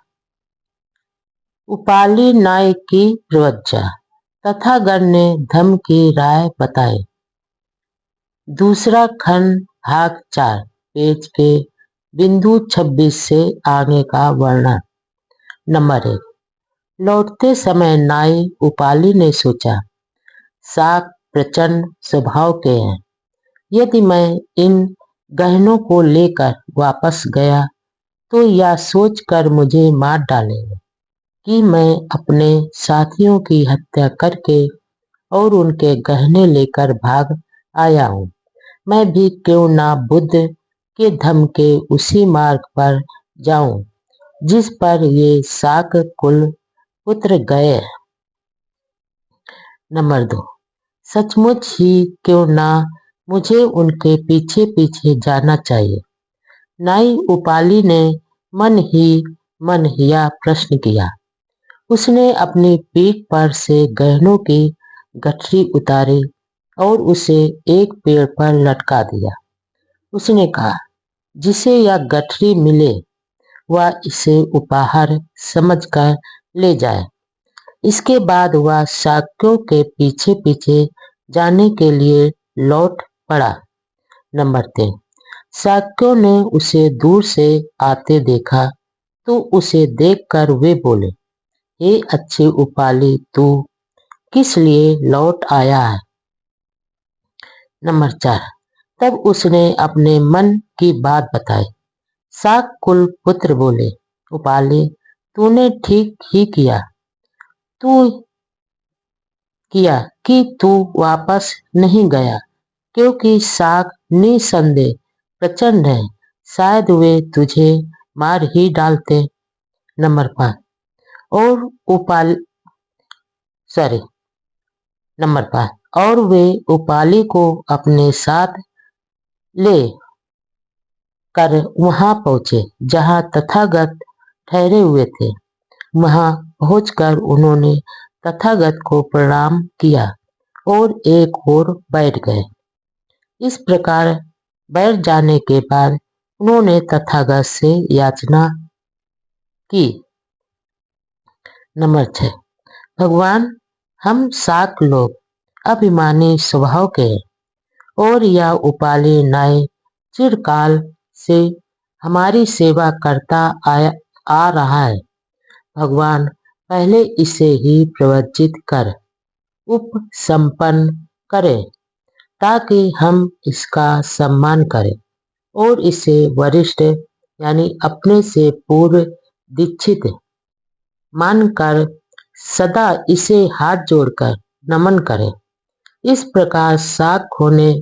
उपाली नाय की प्रवज्जा। तथागत ने धम्म की राय बताई। दूसरा खंड भाग 4 पेज के बिंदु 26 से आगे का वर्णन। नंबर 1। लौटते समय नाई उपाली ने सोचा, साक प्रचंड स्वभाव के हैं। यदि मैं इन गहनों को लेकर वापस गया तो यह सोचकर मुझे मार डालेंगे कि मैं अपने साथियों की हत्या करके और उनके गहने लेकर भाग आया हूँ। मैं भी क्यों ना बुद्ध के धम्म के उसी मार्ग पर जाऊं जिस पर ये शाक कुल पुत्र गए। नंबर 2। सचमुच ही क्यों ना मुझे उनके पीछे पीछे जाना चाहिए। नाई उपाली ने मन ही मन यह प्रश्न किया। उसने अपनी पीठ पर से गहनों की गठरी उतारी और उसे एक पेड़ पर लटका दिया। उसने कहा, जिसे यह गठरी मिले वह इसे उपहार समझकर ले जाए। इसके बाद वह शाक्यों के पीछे पीछे जाने के लिए लौट पड़ा। नंबर 3। शाक्यों ने उसे दूर से आते देखा तो उसे देखकर वे बोले, हे अच्छे उपाली, तू किस लिए लौट आया है। नंबर 4। तब उसने अपने मन की बात बताई। शाक कुल पुत्र बोले, उपाली, तूने ठीक ही किया कि तू वापस नहीं गया, क्योंकि शाक निसंदेह प्रचंड है। शायद वे तुझे मार ही डालते। नंबर 5। और उपाल सॉरी नंबर 5। और वे उपाली को अपने साथ ले कर वहां पहुंचे जहां तथागत ठहरे हुए थे। वहां पहुंचकर उन्होंने तथागत को प्रणाम किया और एक ओर बैठ गए। इस प्रकार बैठ जाने के बाद उन्होंने तथागत से याचना की। नंबर 6। भगवान, हम शाक लोग अभिमानी स्वभाव के हैं और यह उपाली नाय चिरकाल से हमारी सेवा करता आ रहा है। भगवान, पहले इसे ही प्रवज्जित कर उपसंपन्न करें ताकि हम इसका सम्मान करें और इसे वरिष्ठ यानी अपने से पूर्व दीक्षित मानकर सदा इसे हाथ जोड़कर नमन करें। इस प्रकार शाक होने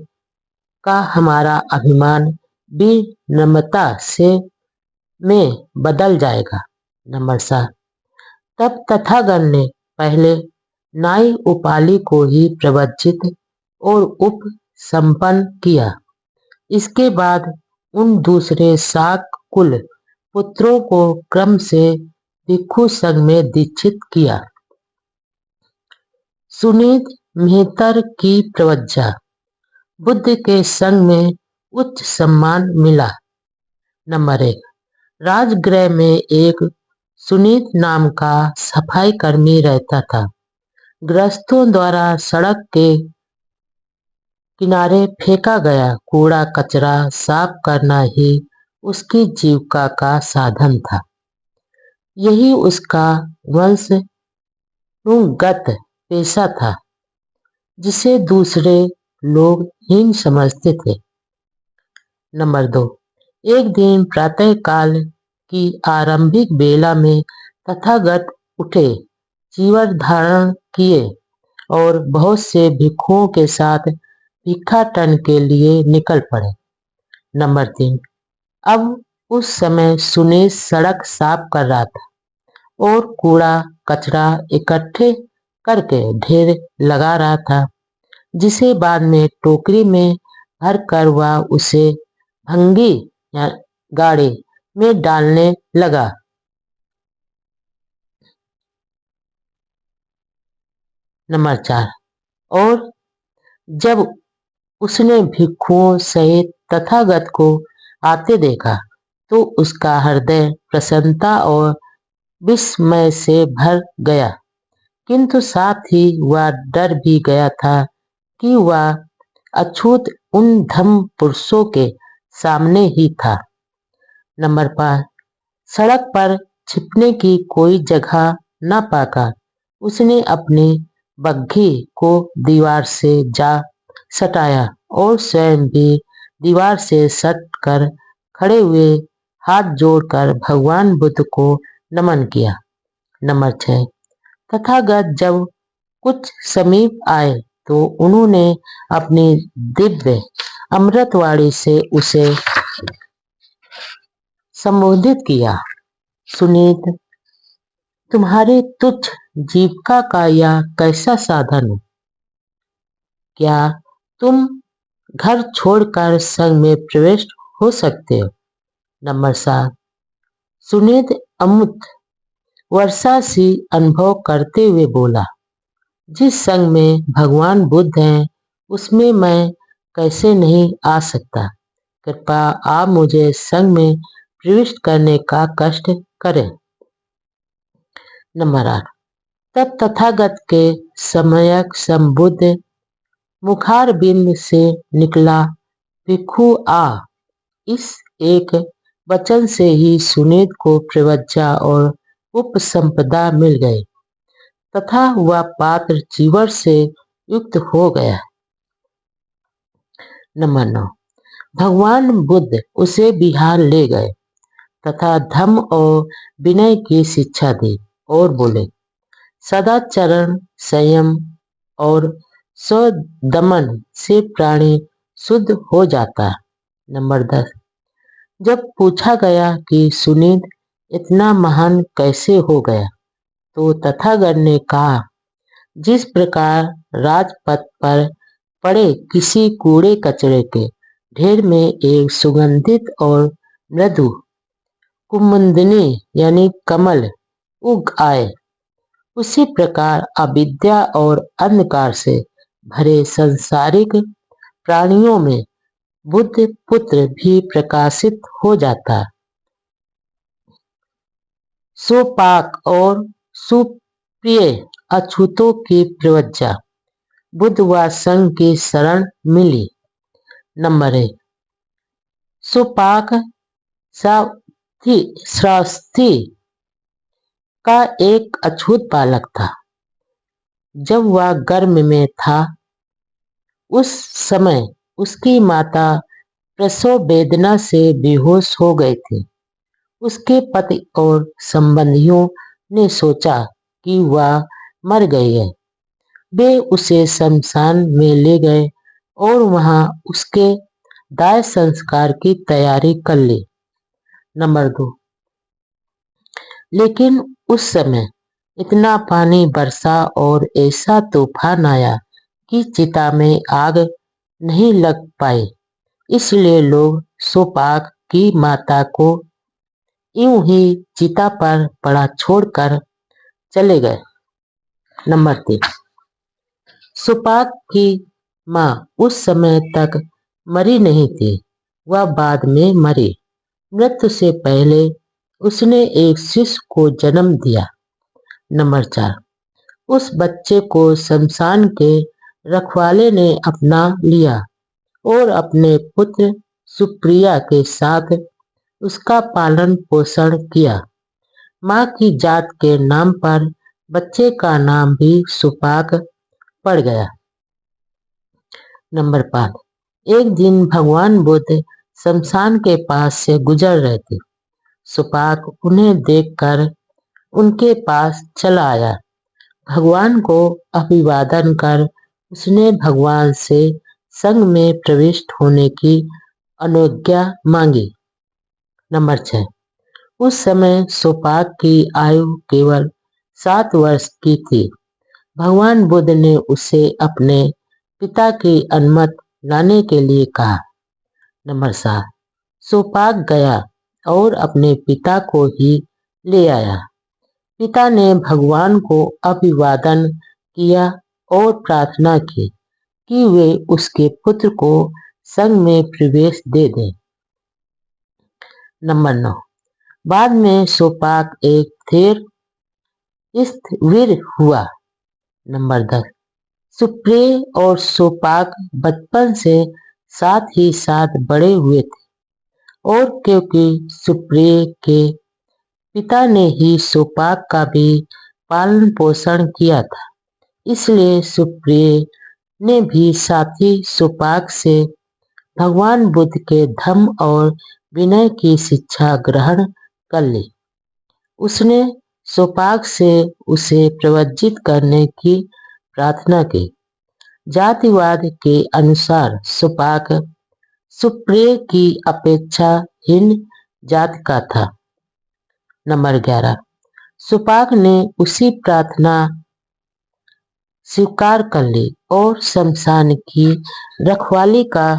का हमारा अभिमान विनम्रता से में बदल जाएगा। नंबर 7। तब तथागत ने पहले नाई उपाली को ही प्रवज्जित और उपसंपन्न किया। इसके बाद उन दूसरे शाक कुल पुत्रों को क्रम से भिक्षु संघ में दीक्षित किया। सुनीत मेहतर की प्रवज्जा। बुद्ध के संग में उच्च सम्मान मिला। नंबर 1। राजगृह में एक सुनीत नाम का सफाई कर्मी रहता था। गृहस्थों द्वारा सड़क के किनारे फेंका गया कूड़ा कचरा साफ करना ही उसकी जीविका का साधन था। यही उसका वंशनुगत पेशा था, जिसे दूसरे लोग हीन समझते थे। नंबर 2। एक दिन प्रातःकाल की आरंभिक बेला में तथागत उठे, चीवर धारण किए और बहुत से भिक्षुओं के साथ भिक्षाटन के लिए निकल पड़े। नंबर 3। अब उस समय सुनील सड़क साफ कर रहा था और कूड़ा कचरा इकट्ठे करके ढेर लगा रहा था, जिसे बाद में टोकरी में भरकर वह उसे भंगी या गाड़ी में डालने लगा। नंबर 4। और जब उसने भिक्षुओं सहित तथागत को आते देखा तो उसका हृदय प्रसन्नता और विस्मय से भर गया, किंतु साथ ही वह डर भी गया था कि वह अछूत उन धम पुरुषों के सामने ही था। नंबर 5। सड़क पर छिपने की कोई जगह न पाकर उसने अपनी बग्घी को दीवार से जा सटाया और स्वयं भी दीवार से सट कर खड़े हुए हाथ जोड़कर भगवान बुद्ध को नमन किया। नंबर 6। तथागत जब कुछ समीप आए तो उन्होंने अपनी दिव्य अमृतवाणी से उसे संबोधित किया। सुनीत, तुम्हारी तुच्छ जीविका का यह कैसा साधन है? क्या तुम घर छोड़कर संघ में प्रविष्ट हो सकते हो? नंबर 7। सुनीत अमुत वर्षा सी अनुभव करते हुए बोला, जिस संघ में भगवान बुद्ध हैं उसमें मैं कैसे नहीं आ सकता। कृपया आप मुझे संघ में प्रविष्ट करने का कष्ट करें। नंबर 8। तब तथागत के सम्यक संबुद्ध मुखारबिंद से निकला, भिक्षु आ। इस एक वचन से ही सुनीत को प्रवज्जा और उपसंपदा मिल गए तथा वह पात्र जीवन से युक्त हो गया। नंबर 9। भगवान बुद्ध उसे बिहार ले गए तथा धम्म और विनय की शिक्षा दी और बोले, सदाचरण, संयम और स्वदमन से प्राणी शुद्ध हो जाता है। नंबर 10। जब पूछा गया कि सुनीत इतना महान कैसे हो गया तो तथागत ने कहा, जिस प्रकार राजपथ पर पड़े किसी कूड़े कचरे के ढेर में एक सुगंधित और मृदु कुमुदिनी यानी कमल उग आए, उसी प्रकार अविद्या और अंधकार से भरे सांसारिक प्राणियों में बुद्ध पुत्र भी प्रकाशित हो जाता। सुपाक और सुप्रिय अछूतों की प्रवज्जा बुद्ध व संघ की शरण मिली। नंबर 1। सुपाक श्रास्थी का एक अछूत बालक था। जब वह गर्भ में था उस समय उसकी माता प्रसव वेदना से बेहोश हो गई थी। उसके पति और संबंधियों ने सोचा कि वह मर गई है। वे उसे शमशान में ले गए और वहां उसके दाह संस्कार की तैयारी कर ली। नंबर 2। लेकिन उस समय इतना पानी बरसा और ऐसा तूफान आया कि चिता में आग नहीं लग पाई, इसलिए लोग सोपाक की माता को यूं ही चिता पर पड़ा छोड़कर चले गए। नंबर 3। सोपाक की माँ उस समय तक मरी नहीं थी, वह बाद में मरी। मृत्यु से पहले उसने एक शिशु को जन्म दिया। नंबर 4। उस बच्चे को शमशान के रखवाले ने अपना लिया और अपने पुत्र सुप्रिया के साथ उसका पालन पोषण किया। माँ की जात के नाम पर बच्चे का नाम भी सुपाक पड़ गया। नंबर 5। एक दिन भगवान बुद्ध शमशान के पास से गुजर रहे थे। सुपाक उन्हें देखकर उनके पास चला आया। भगवान को अभिवादन कर उसने भगवान से संघ में प्रविष्ट होने की अनुज्ञा मांगी। नंबर 6। उस समय सोपाक की आयु केवल 7 वर्ष की थी। भगवान बुद्ध ने उसे अपने पिता की अनुमति लाने के लिए कहा। नंबर 7। सोपाक गया और अपने पिता को ही ले आया। पिता ने भगवान को अभिवादन किया और प्रार्थना की कि वे उसके पुत्र को संघ में प्रवेश दे दें। नंबर 9। बाद में सोपाक एक स्थिर वीर हुआ। नंबर 10। सुप्रिय और सोपाक बचपन से साथ ही साथ बड़े हुए थे, और क्योंकि सुप्रिय के पिता ने ही सोपाक का भी पालन पोषण किया था, इसलिए सुप्रिय ने भी साथी सोपाक से भगवान बुद्ध के धम्म और विनय की शिक्षा ग्रहण कर ली। उसने सोपाक से उसे प्रवज्जित करने की प्रार्थना की। जातिवाद के अनुसार सोपाक सुप्रिय की अपेक्षा हीन जात का था। नंबर 11। सोपाक ने उसी प्रार्थना स्वीकार कर ली और शमशान की रखवाली का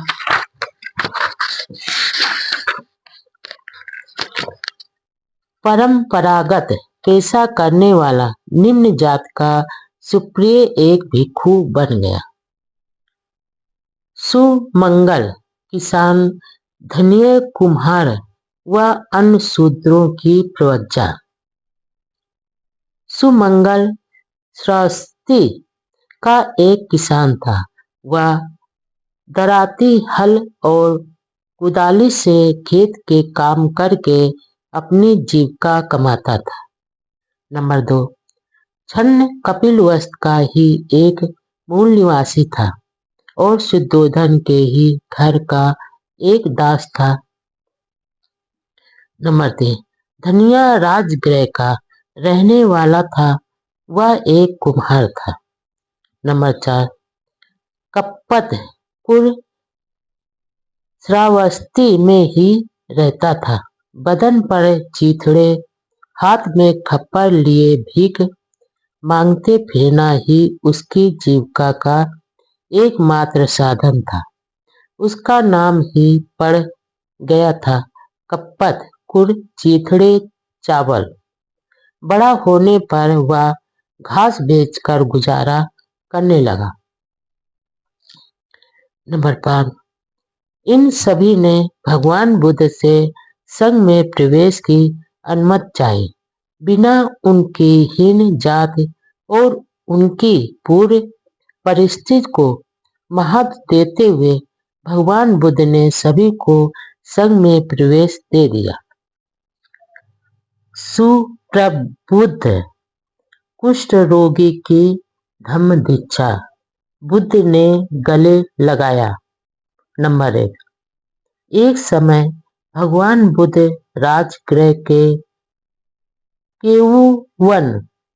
परंपरागत पेशा करने वाला निम्न जात का सुप्रिय एक भिक्षु बन गया। सुमंगल किसान, धनिय कुम्हार व अन्य शूद्रों की प्रवज्जा। सुमंगल श्रावस्ती का एक किसान था। वह दराती हल और कुदाली से खेत के काम करके अपनी जीविका कमाता था। नंबर 2। छन्न कपिलवस्तु का ही एक मूल निवासी था और शुद्धोधन के ही घर का एक दास था। नंबर 3। धनिया राजगृह का रहने वाला था, वह एक कुम्हार था। नंबर 4। कप्पत कुल श्रावस्ती में ही रहता था। बदन पर चीथड़े, हाथ में खप्पर लिए भीख मांगते फिरना ही उसकी जीविका का एकमात्र साधन था। उसका नाम ही पड़ गया था कप्पत कुल चीथड़े चावल। बड़ा होने पर वह घास बेचकर गुजारा करने लगा। नंबर 5। इन सभी ने भगवान बुद्ध से संघ में प्रवेश की अनुमति चाही। बिना उनकी हीन जात और उनकी पूर्व परिस्थिति को महत्व देते हुए भगवान बुद्ध ने सभी को संघ में प्रवेश दे दिया। सुप्रबुद्ध कुष्ठ रोगी की धम्म दीक्षा बुद्ध ने गले लगाया। नंबर 1। एक समय भगवान बुद्ध राजगृह के केवुवन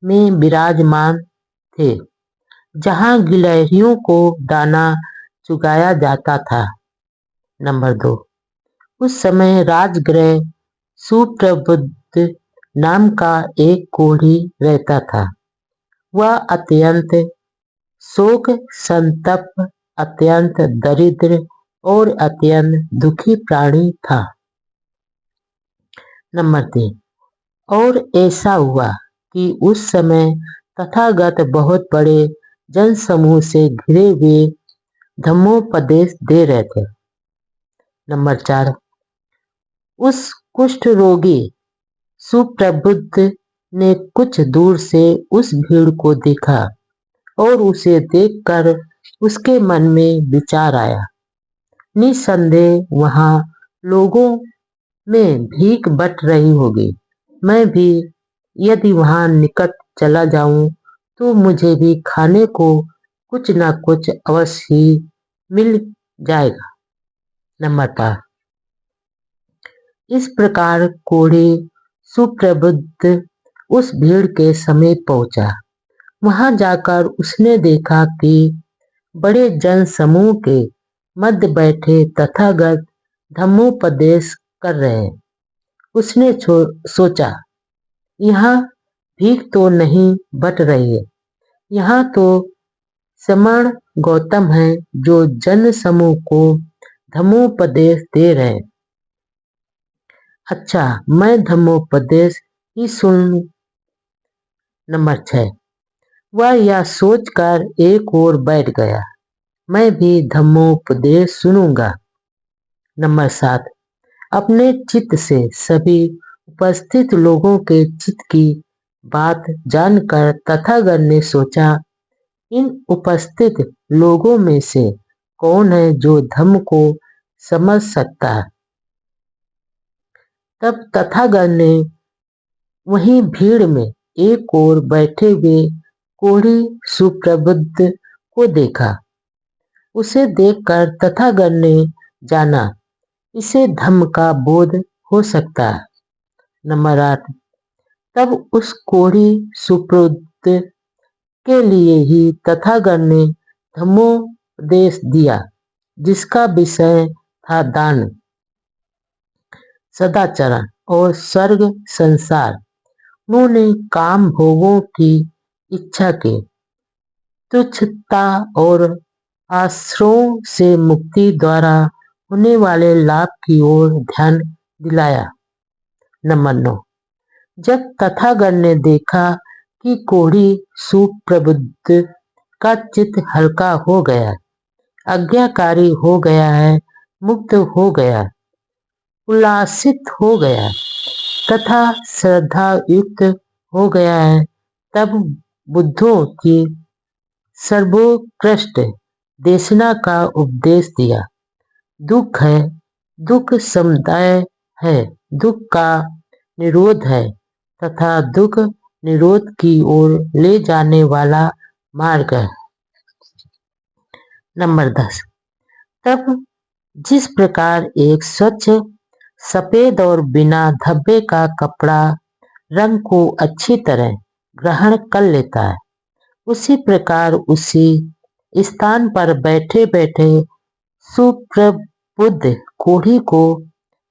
में विराजमान थे, जहां गिलहरियों को दाना चुगाया जाता था। नंबर 2। उस समय राजगृह सुप्रबुद्ध नाम का एक कोढ़ी रहता था। वह अत्यंत शोक संतप्त, अत्यंत दरिद्र और अत्यंत दुखी प्राणी था। नंबर 3। और ऐसा हुआ कि उस समय तथागत बहुत बड़े जनसमूह से घिरे हुए धम्मोपदेश दे रहे थे। नंबर 4। उस कुष्ठ रोगी सुप्रबुद्ध ने कुछ दूर से उस भीड़ को देखा और उसे देखकर उसके मन में विचार आया, निसंदेह वहां लोगों में भीख बट रही होगी। मैं भी यदि वहां निकट चला जाऊं तो मुझे भी खाने को कुछ न कुछ अवश्य ही मिल जाएगा। नंबर 5। इस प्रकार कोढ़ी सुप्रबुद्ध उस भीड़ के समीप पहुंचा। वहां जाकर उसने देखा कि बड़े जन समूह के मध्य बैठे तथागत धम्मोपदेश कर रहे हैं। उसने सोचा, यहाँ भीख तो नहीं बट रही है, यहाँ तो समण गौतम है जो जन समूह को धम्मोपदेश दे रहे हैं। अच्छा, मैं धम्मोपदेश ही सुन लूं। नंबर 6। वह यह सोचकर एक ओर बैठ गया, मैं भी धम्मोपदेश सुनूंगा। नंबर 7, अपने चित्त से सभी उपस्थित लोगों के चित्त की बात जानकर तथागत ने सोचा, इन उपस्थित लोगों में से कौन है जो धम्म को समझ सकता है। तब तथागत ने वहीं भीड़ में एक ओर बैठे हुए कोढ़ी सुप्रबुद्ध को देखा। उसे देखकर तथागत ने जाना, इसे धम्म का बोध हो सकता है। नंबर 8, तब उस कोढ़ी सुप्रबुद्ध के लिए ही तथागत ने धम्मोपदेश दिया, जिसका विषय था दान, सदाचरण और स्वर्ग संसार। उन्होंने काम भोगों की इच्छा के, तुच्छता और आश्रयों से मुक्ति द्वारा होने वाले लाभ की ओर ध्यान दिलाया। नंबर 9, जब तथागत ने देखा कि कोढ़ी सुप्रबुद्ध का चित्त हल्का हो गया, आज्ञाकारी हो गया है, मुक्त हो गया, उल्लासित हो गया तथा श्रद्धा युक्त हो गया है, तब बुद्धों की सर्वोत्कृष्ट देशना का उपदेश दिया। दुख है, दुख समुदाय है, दुख का निरोध है तथा दुख निरोध की ओर ले जाने वाला मार्ग है। नंबर 10, तब जिस प्रकार एक स्वच्छ सफेद और बिना धब्बे का कपड़ा रंग को अच्छी तरह ग्रहण कर लेता है, उसी प्रकार उसी स्थान पर बैठे बैठे सुप्रबुद्ध कोढ़ी को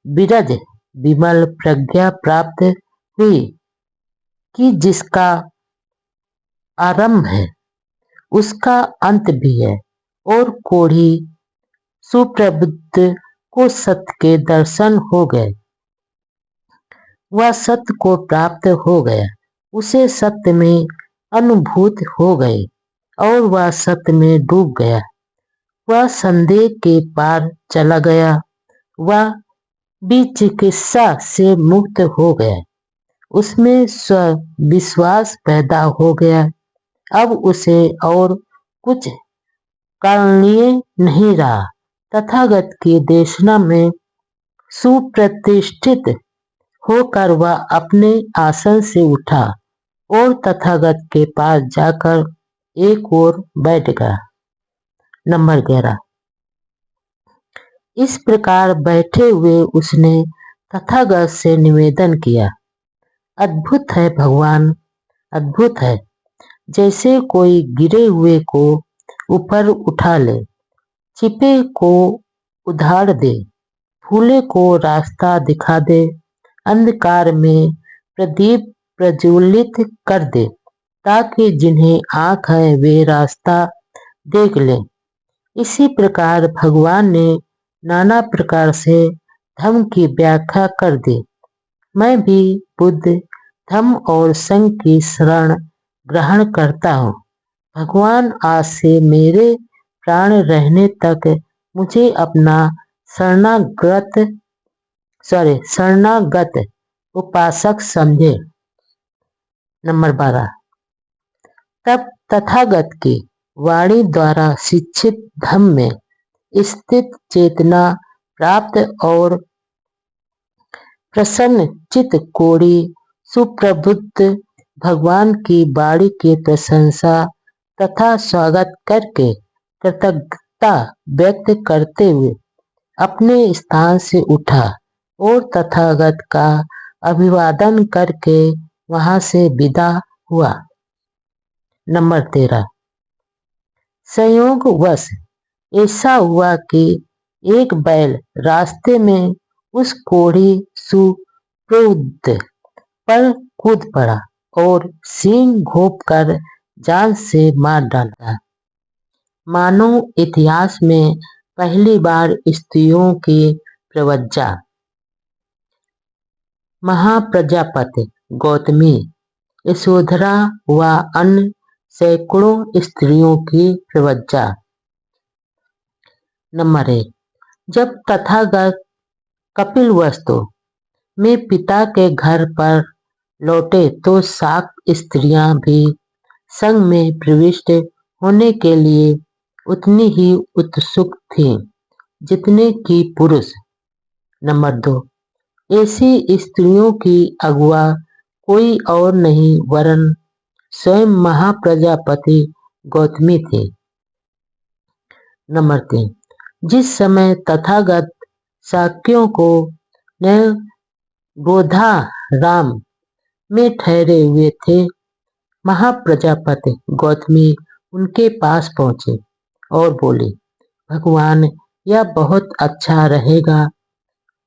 विरज विमल प्रज्ञा प्राप्त हुई कि जिसका आरंभ है उसका अंत भी है, और कोढ़ी सुप्रबुद्ध को सत्य के दर्शन हो गए। वह सत्य को प्राप्त हो गया, उसे सत्य में अनुभूत हो गए और वह सत्य में डूब गया। वह संदेह के पार चला गया, वह विचिकित्सा से मुक्त हो गया, उसमें विश्वास पैदा हो गया। अब उसे और कुछ करणीय नहीं रहा। तथागत की देशना में सुप्रतिष्ठित होकर वह अपने आसन से उठा और तथागत के पास जाकर एक ओर बैठ गया। नंबर 11, इस प्रकार बैठे हुए उसने तथागत से निवेदन किया, अद्भुत है भगवान, अद्भुत है। जैसे कोई गिरे हुए को ऊपर उठा ले, छिपे को उधार दे, फूले को रास्ता दिखा दे, अंधकार में प्रदीप प्रज्वलित कर दे, ताकि जिन्हें आँख है वे रास्ता देख लें। इसी प्रकार भगवान ने नाना प्रकार से धम्म की व्याख्या कर दी। मैं भी बुद्ध, धम्म और संघ की शरण ग्रहण करता हूँ। भगवान आज से मेरे प्राण रहने तक मुझे अपना शरणागत उपासक समझे। नंबर 12, तब तथागत की वाणी द्वारा शिक्षित धम्म में स्थित चेतना प्राप्त और प्रसन्न चित्त कोढ़ी सुप्रबुद्ध भगवान की वाणी की प्रशंसा तथा स्वागत करके कृतज्ञता व्यक्त करते हुए अपने स्थान से उठा और तथागत का अभिवादन करके वहां से विदा हुआ। नंबर 13, संयोगवश ऐसा हुआ कि एक बैल रास्ते में उस कोढ़ी सुप्रबुद्ध पर कूद पड़ा और सींग घोंप कर जान से मार डाला। मानव इतिहास में पहली बार स्त्रियों की प्रवज्जा महाप्रजापति गौतमी, यशोधरा व अन्य सैकड़ों स्त्रियों की प्रवज्जा। नंबर 1। जब तथागत कपिलवस्तु में पिता के घर पर लौटे तो शाक्त स्त्रियां भी संघ में प्रविष्ट होने के लिए उतनी ही उत्सुक थीं जितने कि पुरुष। नंबर 2। ऐसी स्त्रियों की अगुआ कोई और नहीं वरन स्वयं महाप्रजापति गौतमी थे। नंबर 3। जिस समय तथागत शाक्यों को गोधाराम में ठहरे हुए थे, महाप्रजापति गौतमी उनके पास पहुंचे और बोले, भगवान, यह बहुत अच्छा रहेगा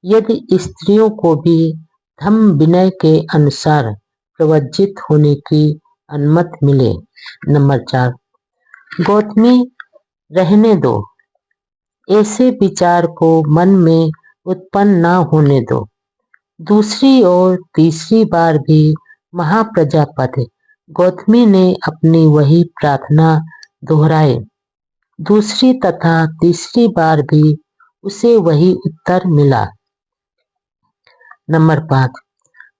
यदि स्त्रियों को भी धम्म विनय के अनुसार प्रवज्जित होने की अनुमति मिले। नंबर 4। गौतमी, रहने दो, ऐसे विचार को मन में उत्पन्न न होने दो। दूसरी और तीसरी बार भी महाप्रजापति गौतमी ने अपनी वही प्रार्थना दोहराई। दूसरी तथा तीसरी बार भी उसे वही उत्तर मिला। नंबर 5।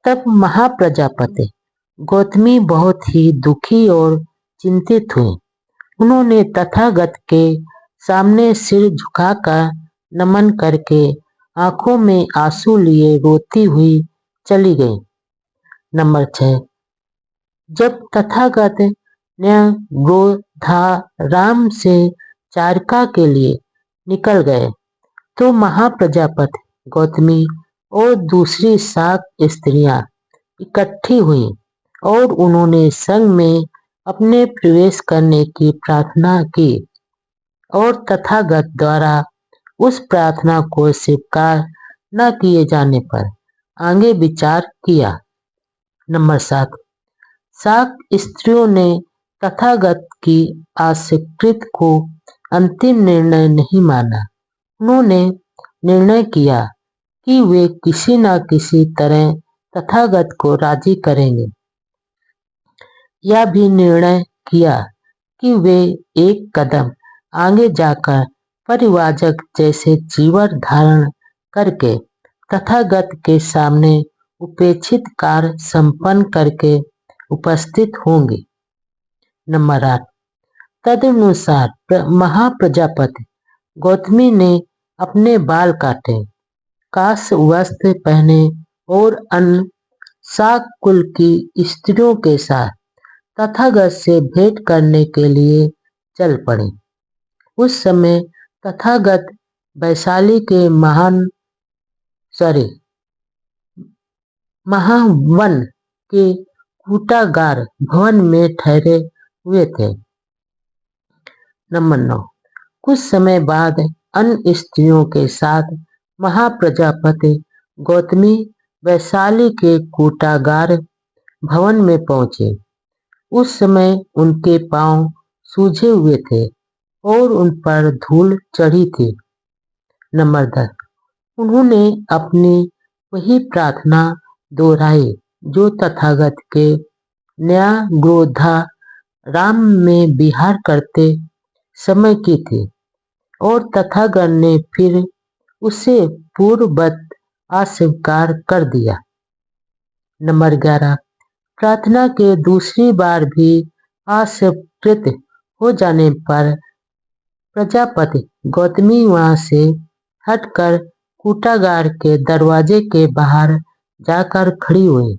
तब महाप्रजापति गौतमी बहुत ही दुखी और चिंतित हुई। उन्होंने तथागत के सामने सिर झुकाकर नमन करके आंखों में आंसू लिए रोती हुई चली गई। नंबर 6। जब तथागत गोधाराम से चारिका के लिए निकल गए तो महाप्रजापति गौतमी और दूसरी शाक्त स्त्रियां इकट्ठी हुईं और उन्होंने संघ में अपने प्रवेश करने की प्रार्थना की और तथागत द्वारा उस प्रार्थना को स्वीकार न किए जाने पर आगे विचार किया। नंबर 7। शाक्त स्त्रियों ने तथागत की आश्रित को अंतिम निर्णय नहीं माना। उन्होंने निर्णय किया कि वे किसी न किसी तरह तथागत को राजी करेंगे। यह भी निर्णय किया कि वे एक कदम आगे जाकर परिव्राजक जैसे जीवन धारण करके तथागत के सामने उपेक्षित कार्य संपन्न करके उपस्थित होंगे। नंबर 8। तदनुसार महाप्रजापति गौतमी ने अपने बाल काटे, काश वस्त्र पहने और अन्य शाक्त कुल की स्त्रियों के साथ तथागत से भेंट करने के लिए चल पड़े। उस समय तथागत वैशाली के महावन के कूटागार भवन में ठहरे हुए थे। नंबर 9। कुछ समय बाद अन्य स्त्रियों के साथ महाप्रजापति गौतमी वैशाली के कूटागार भवन में पहुंचे। उस समय उनके पांव सूजे हुए थे और उन पर धूल चढ़ी थी। नंबर 10। उन्होंने अपनी वही प्रार्थना दोहराई जो तथागत के गोधाराम में विहार करते समय की थी और तथागत ने फिर उसे पूर्ववत अस्वीकार कर दिया। नंबर 11। प्रार्थना के दूसरी बार भी अस्वीकृत हो जाने पर प्रजापति गौतमी वहां से हटकर कूटागार के दरवाजे के बाहर जाकर खड़ी हुई।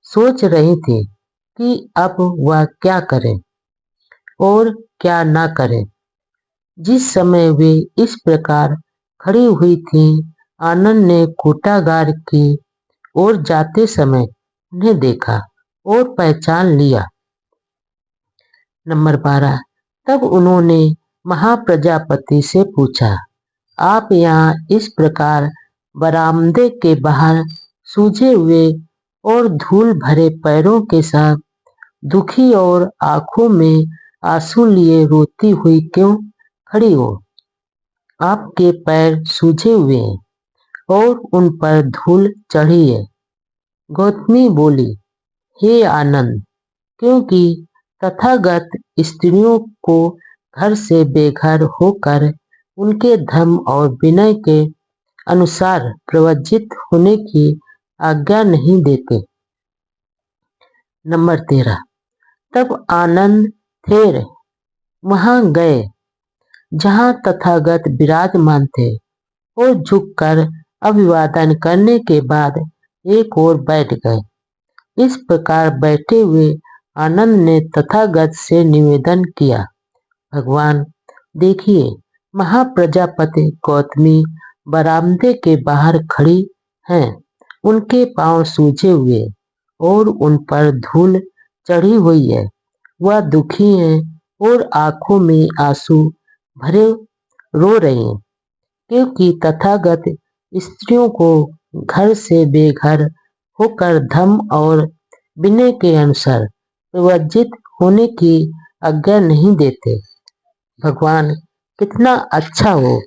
सोच रही थी कि अब वह क्या करे और क्या ना करे। जिस समय वे इस प्रकार खड़ी हुई थी, आनंद ने कूटागार की ओर जाते समय उन्हें देखा और पहचान लिया। नंबर 12। तब उन्होंने महाप्रजापति से पूछा, आप यहाँ इस प्रकार बरामदे के बाहर सूजे हुए और धूल भरे पैरों के साथ दुखी और आंखों में आंसू लिए रोती हुई क्यों खड़ी हो? आपके पैर सूजे हुए हैं और उन पर धूल चढ़ी है। गौतमी बोली, हे आनंद, क्योंकि तथागत स्त्रियों को घर से बेघर होकर उनके धर्म और विनय के अनुसार प्रवज्जित होने की आज्ञा नहीं देते। नंबर 13। तब आनंद थेर वहां गए जहां तथागत विराजमान थे और झुककर अभिवादन करने के बाद एक ओर बैठ गए। इस प्रकार बैठे हुए आनंद ने तथागत से निवेदन किया, भगवान देखिए, महाप्रजापति गौतमी बरामदे के बाहर खड़ी हैं। उनके पांव सूजे हुए और उन पर धूल चढ़ी हुई है। वह दुखी हैं और आंखों में आंसू भरे रो रही हैं, क्योंकि तथागत स्त्रियों को घर से बेघर होकर धर्म और विनय के अनुसार प्रवज्जित होने की आज्ञा नहीं देते। भगवान कितना अच्छा हो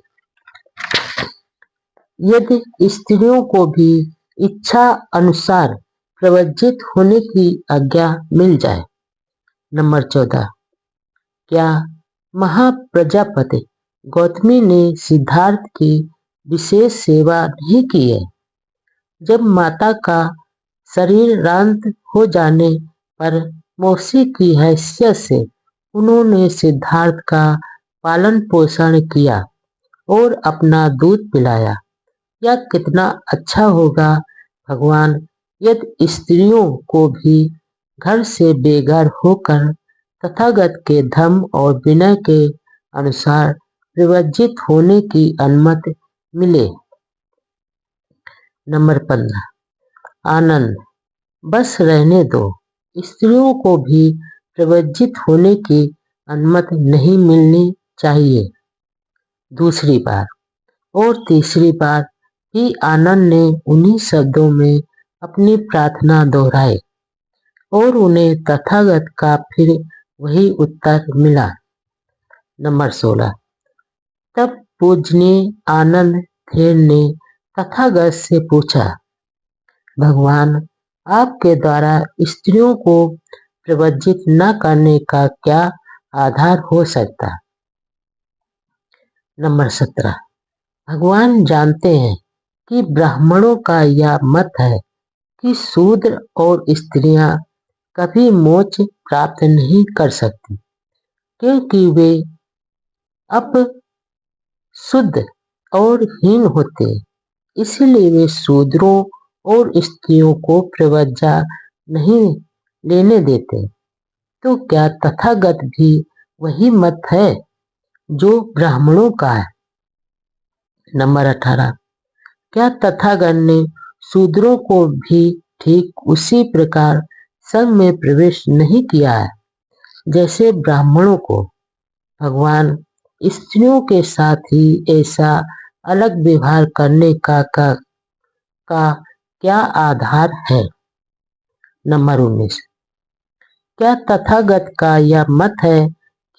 यदि स्त्रियों को भी इच्छा अनुसार प्रवज्जित होने की आज्ञा मिल जाए। नंबर 14। क्या महाप्रजापति गौतमी ने सिद्धार्थ की विशेष सेवा नहीं की है? जब माता का शरीरांत हो जाने पर मौसी की हैसियत से उन्होंने सिद्धार्थ का पालन पोषण किया और अपना दूध पिलाया। यह कितना अच्छा होगा भगवान यदि स्त्रियों को भी घर से बेघर होकर तथागत के धर्म और विनय के अनुसार प्रवज्जित होने की अनुमति मिले। नंबर 15। आनंद बस रहने दो, स्त्रियों को भी प्रवज्जित होने की अनुमति नहीं मिलनी चाहिए। दूसरी बार और तीसरी बार ही आनंद ने उन्हीं शब्दों में अपनी प्रार्थना दोहराई और उन्हें तथागत का फिर वही उत्तर मिला। नंबर 16। तब पूजनीय आनंद थेर ने तथागत से पूछा, भगवान आपके द्वारा स्त्रियों को प्रवज्जित न करने का क्या आधार हो सकता? नंबर 17। भगवान जानते हैं कि ब्राह्मणों का यह मत है कि शूद्र और स्त्रियां कभी मोक्ष प्राप्त नहीं कर सकती, क्योंकि वे अपशुद्ध और हीन होते हैं। इसलिए वे शूद्रों और स्त्रियों को प्रव्रज्जा नहीं लेने देते। तो क्या तथागत भी वही मत है जो ब्राह्मणों का है? नंबर 18। क्या तथागत ने शूद्रों को भी ठीक उसी प्रकार संघ में प्रवेश नहीं किया है जैसे ब्राह्मणों को? भगवान स्त्रियों के साथ ही ऐसा अलग व्यवहार करने का क्या आधार है? नंबर 19। क्या तथागत का यह मत है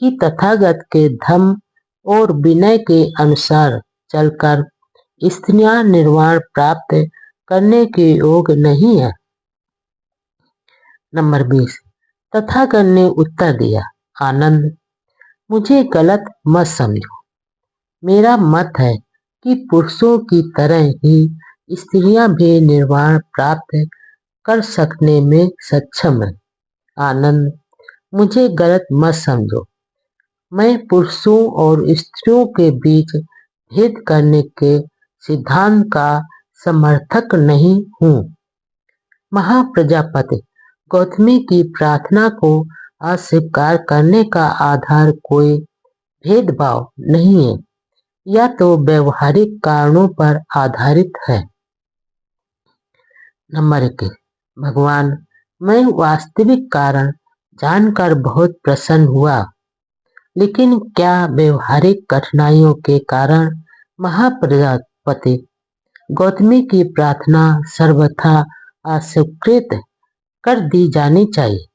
कि तथागत के धर्म और विनय के अनुसार चलकर स्त्रियां निर्वाण प्राप्त करने के योग्य नहीं है? नंबर 20। तथागत ने उत्तर दिया, आनंद मुझे गलत मत समझो। मेरा मत है कि पुरुषों की तरह ही स्त्रियां भी निर्वाण प्राप्त कर सकने में सक्षम है। आनंद मुझे गलत मत समझो। मैं पुरुषों और स्त्रियों के बीच भेद करने के सिद्धांत का समर्थक नहीं हूँ। महाप्रजापति गौतमी की प्रार्थना को अस्वीकार करने का आधार कोई भेदभाव नहीं है, यह तो व्यवहारिक कारणों पर आधारित है। नंबर 21। भगवान मैं वास्तविक कारण जानकर बहुत प्रसन्न हुआ, लेकिन क्या व्यवहारिक कठिनाइयों के कारण महाप्रजापति गौतमी की प्रार्थना सर्वथा अस्वीकृत कर दी जानी चाहिए?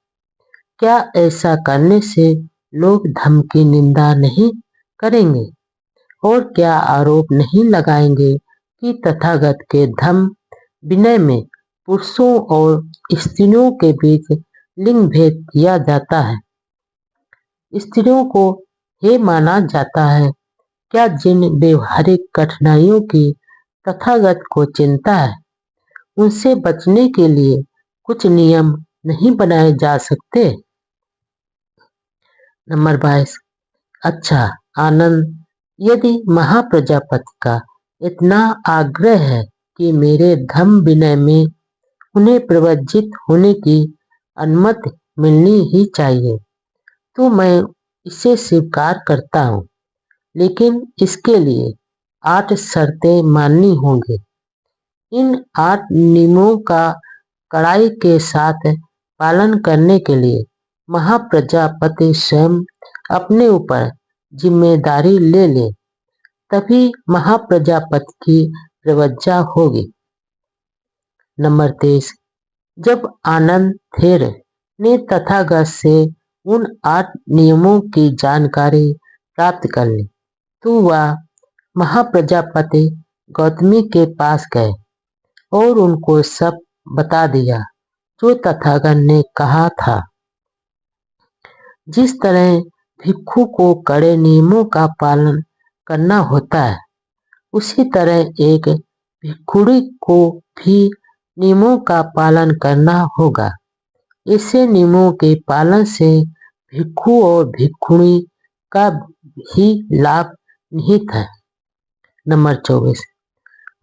क्या ऐसा करने से लोग धर्म की निंदा नहीं करेंगे और क्या आरोप नहीं लगाएंगे कि तथागत के धर्म विनय में पुरुषों और स्त्रियों के बीच लिंग भेद किया जाता है? स्त्रियों को हे माना जाता है? क्या जिन व्यवहारिक कठिनाइयों की तथागत को चिंता है, उनसे बचने के लिए कुछ नियम नहीं बनाए जा सकते? नंबर 22। अच्छा आनंद, यदि महाप्रजापति का इतना आग्रह है कि मेरे धम्म विनय में उन्हें प्रवज्जित होने की अनुमति मिलनी ही चाहिए, तो मैं इसे स्वीकार करता हूँ, लेकिन इसके लिए 8 शर्तें माननी होंगी। इन 8 नियमों का कड़ाई के साथ पालन करने के लिए महाप्रजापति स्वयं अपने ऊपर जिम्मेदारी ले ले, तभी महाप्रजापति की प्रवज्जा होगी। नंबर 23। जब आनंद थेर ने तथागत से उन 8 नियमों की जानकारी प्राप्त कर ली, तो वह महाप्रजापति गौतमी के पास गए और उनको सब बता दिया जो तथागत ने कहा था। जिस तरह भिक्षु को कड़े नियमों का पालन करना होता है, उसी तरह एक भिक्षुणी को भी नियमों का पालन करना होगा। ऐसे नियमों के पालन से भिक्षु और भिक्षुणी का ही लाभ निहित है। नंबर 24।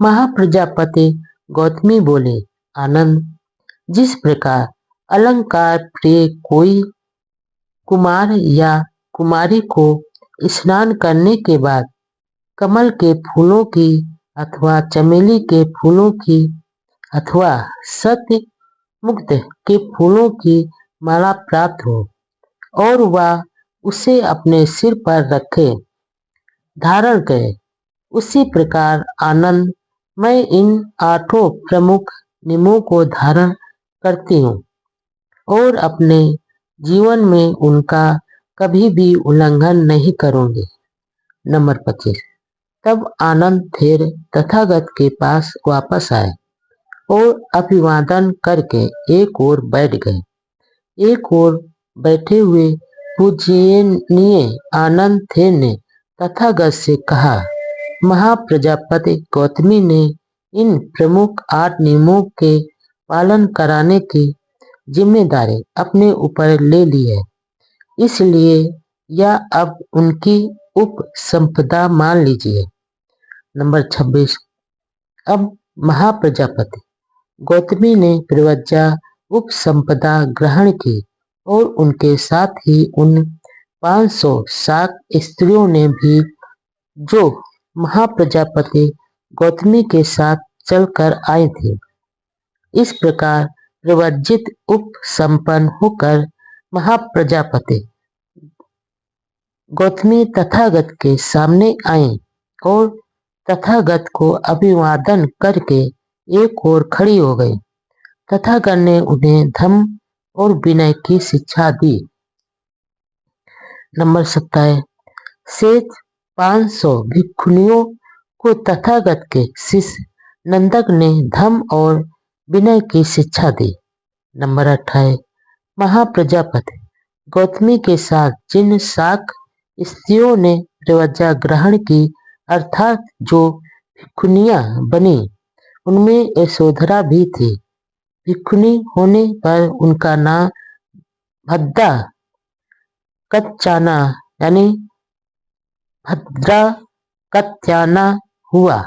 महाप्रजापति गौतमी बोले, आनंद, जिस प्रकार अलंकार प्रिय कोई कुमार या कुमारी को स्नान करने के बाद कमल के फूलों की अथवा चमेली के फूलों की अथवा सत्य मुक्त के फूलों की माला प्राप्त हो और वह उसे अपने सिर पर रखे धारण करे, उसी प्रकार आनंद, मैं इन 8 प्रमुख नियमों को धारण करती हूँ और अपने जीवन में उनका कभी भी उल्लंघन नहीं करूंगी। नंबर 25। तब आनंद थेर तथागत के पास वापस आए और अभिवादन करके एक ओर बैठ गए। एक ओर बैठे हुए पूजनीय आनंद थेर ने तथागत से कहा, महाप्रजापति गौतमी ने इन प्रमुख 8 नियमों के पालन कराने की जिम्मेदारी अपने ऊपर ले ली है, इसलिए यह अब उनकी उपसंपदा मान लीजिए। नंबर 26। अब महाप्रजापति गौतमी ने प्रवज्जा उपसंपदा ग्रहण की और उनके साथ ही उन 500 शाक स्त्रियों ने भी, जो महाप्रजापति गौतमी के साथ चलकर आई थी। इस प्रकार प्रवज्जित उपसंपन्न होकर महाप्रजापति गौतमी तथागत के सामने आई और तथागत को अभिवादन करके एक ओर खड़ी हो गई। तथागत ने उन्हें धम्म और विनय की शिक्षा दी। नंबर 27। शेष 500 भिक्षुणियों को तथागत के शिष्य नंदक ने धम्म और विनय की शिक्षा दी। नंबर 28। महाप्रजापति गौतमी के साथ जिन शाक स्त्रियों ने प्रवज्जा ग्रहण की, अर्थात जो भिक्षुणियां बनी, उनमें यशोधरा भी थी। भिक्षुणी होने पर उनका नाम भद्रा कच्चाना यानी भद्रा कत्याना हुआ।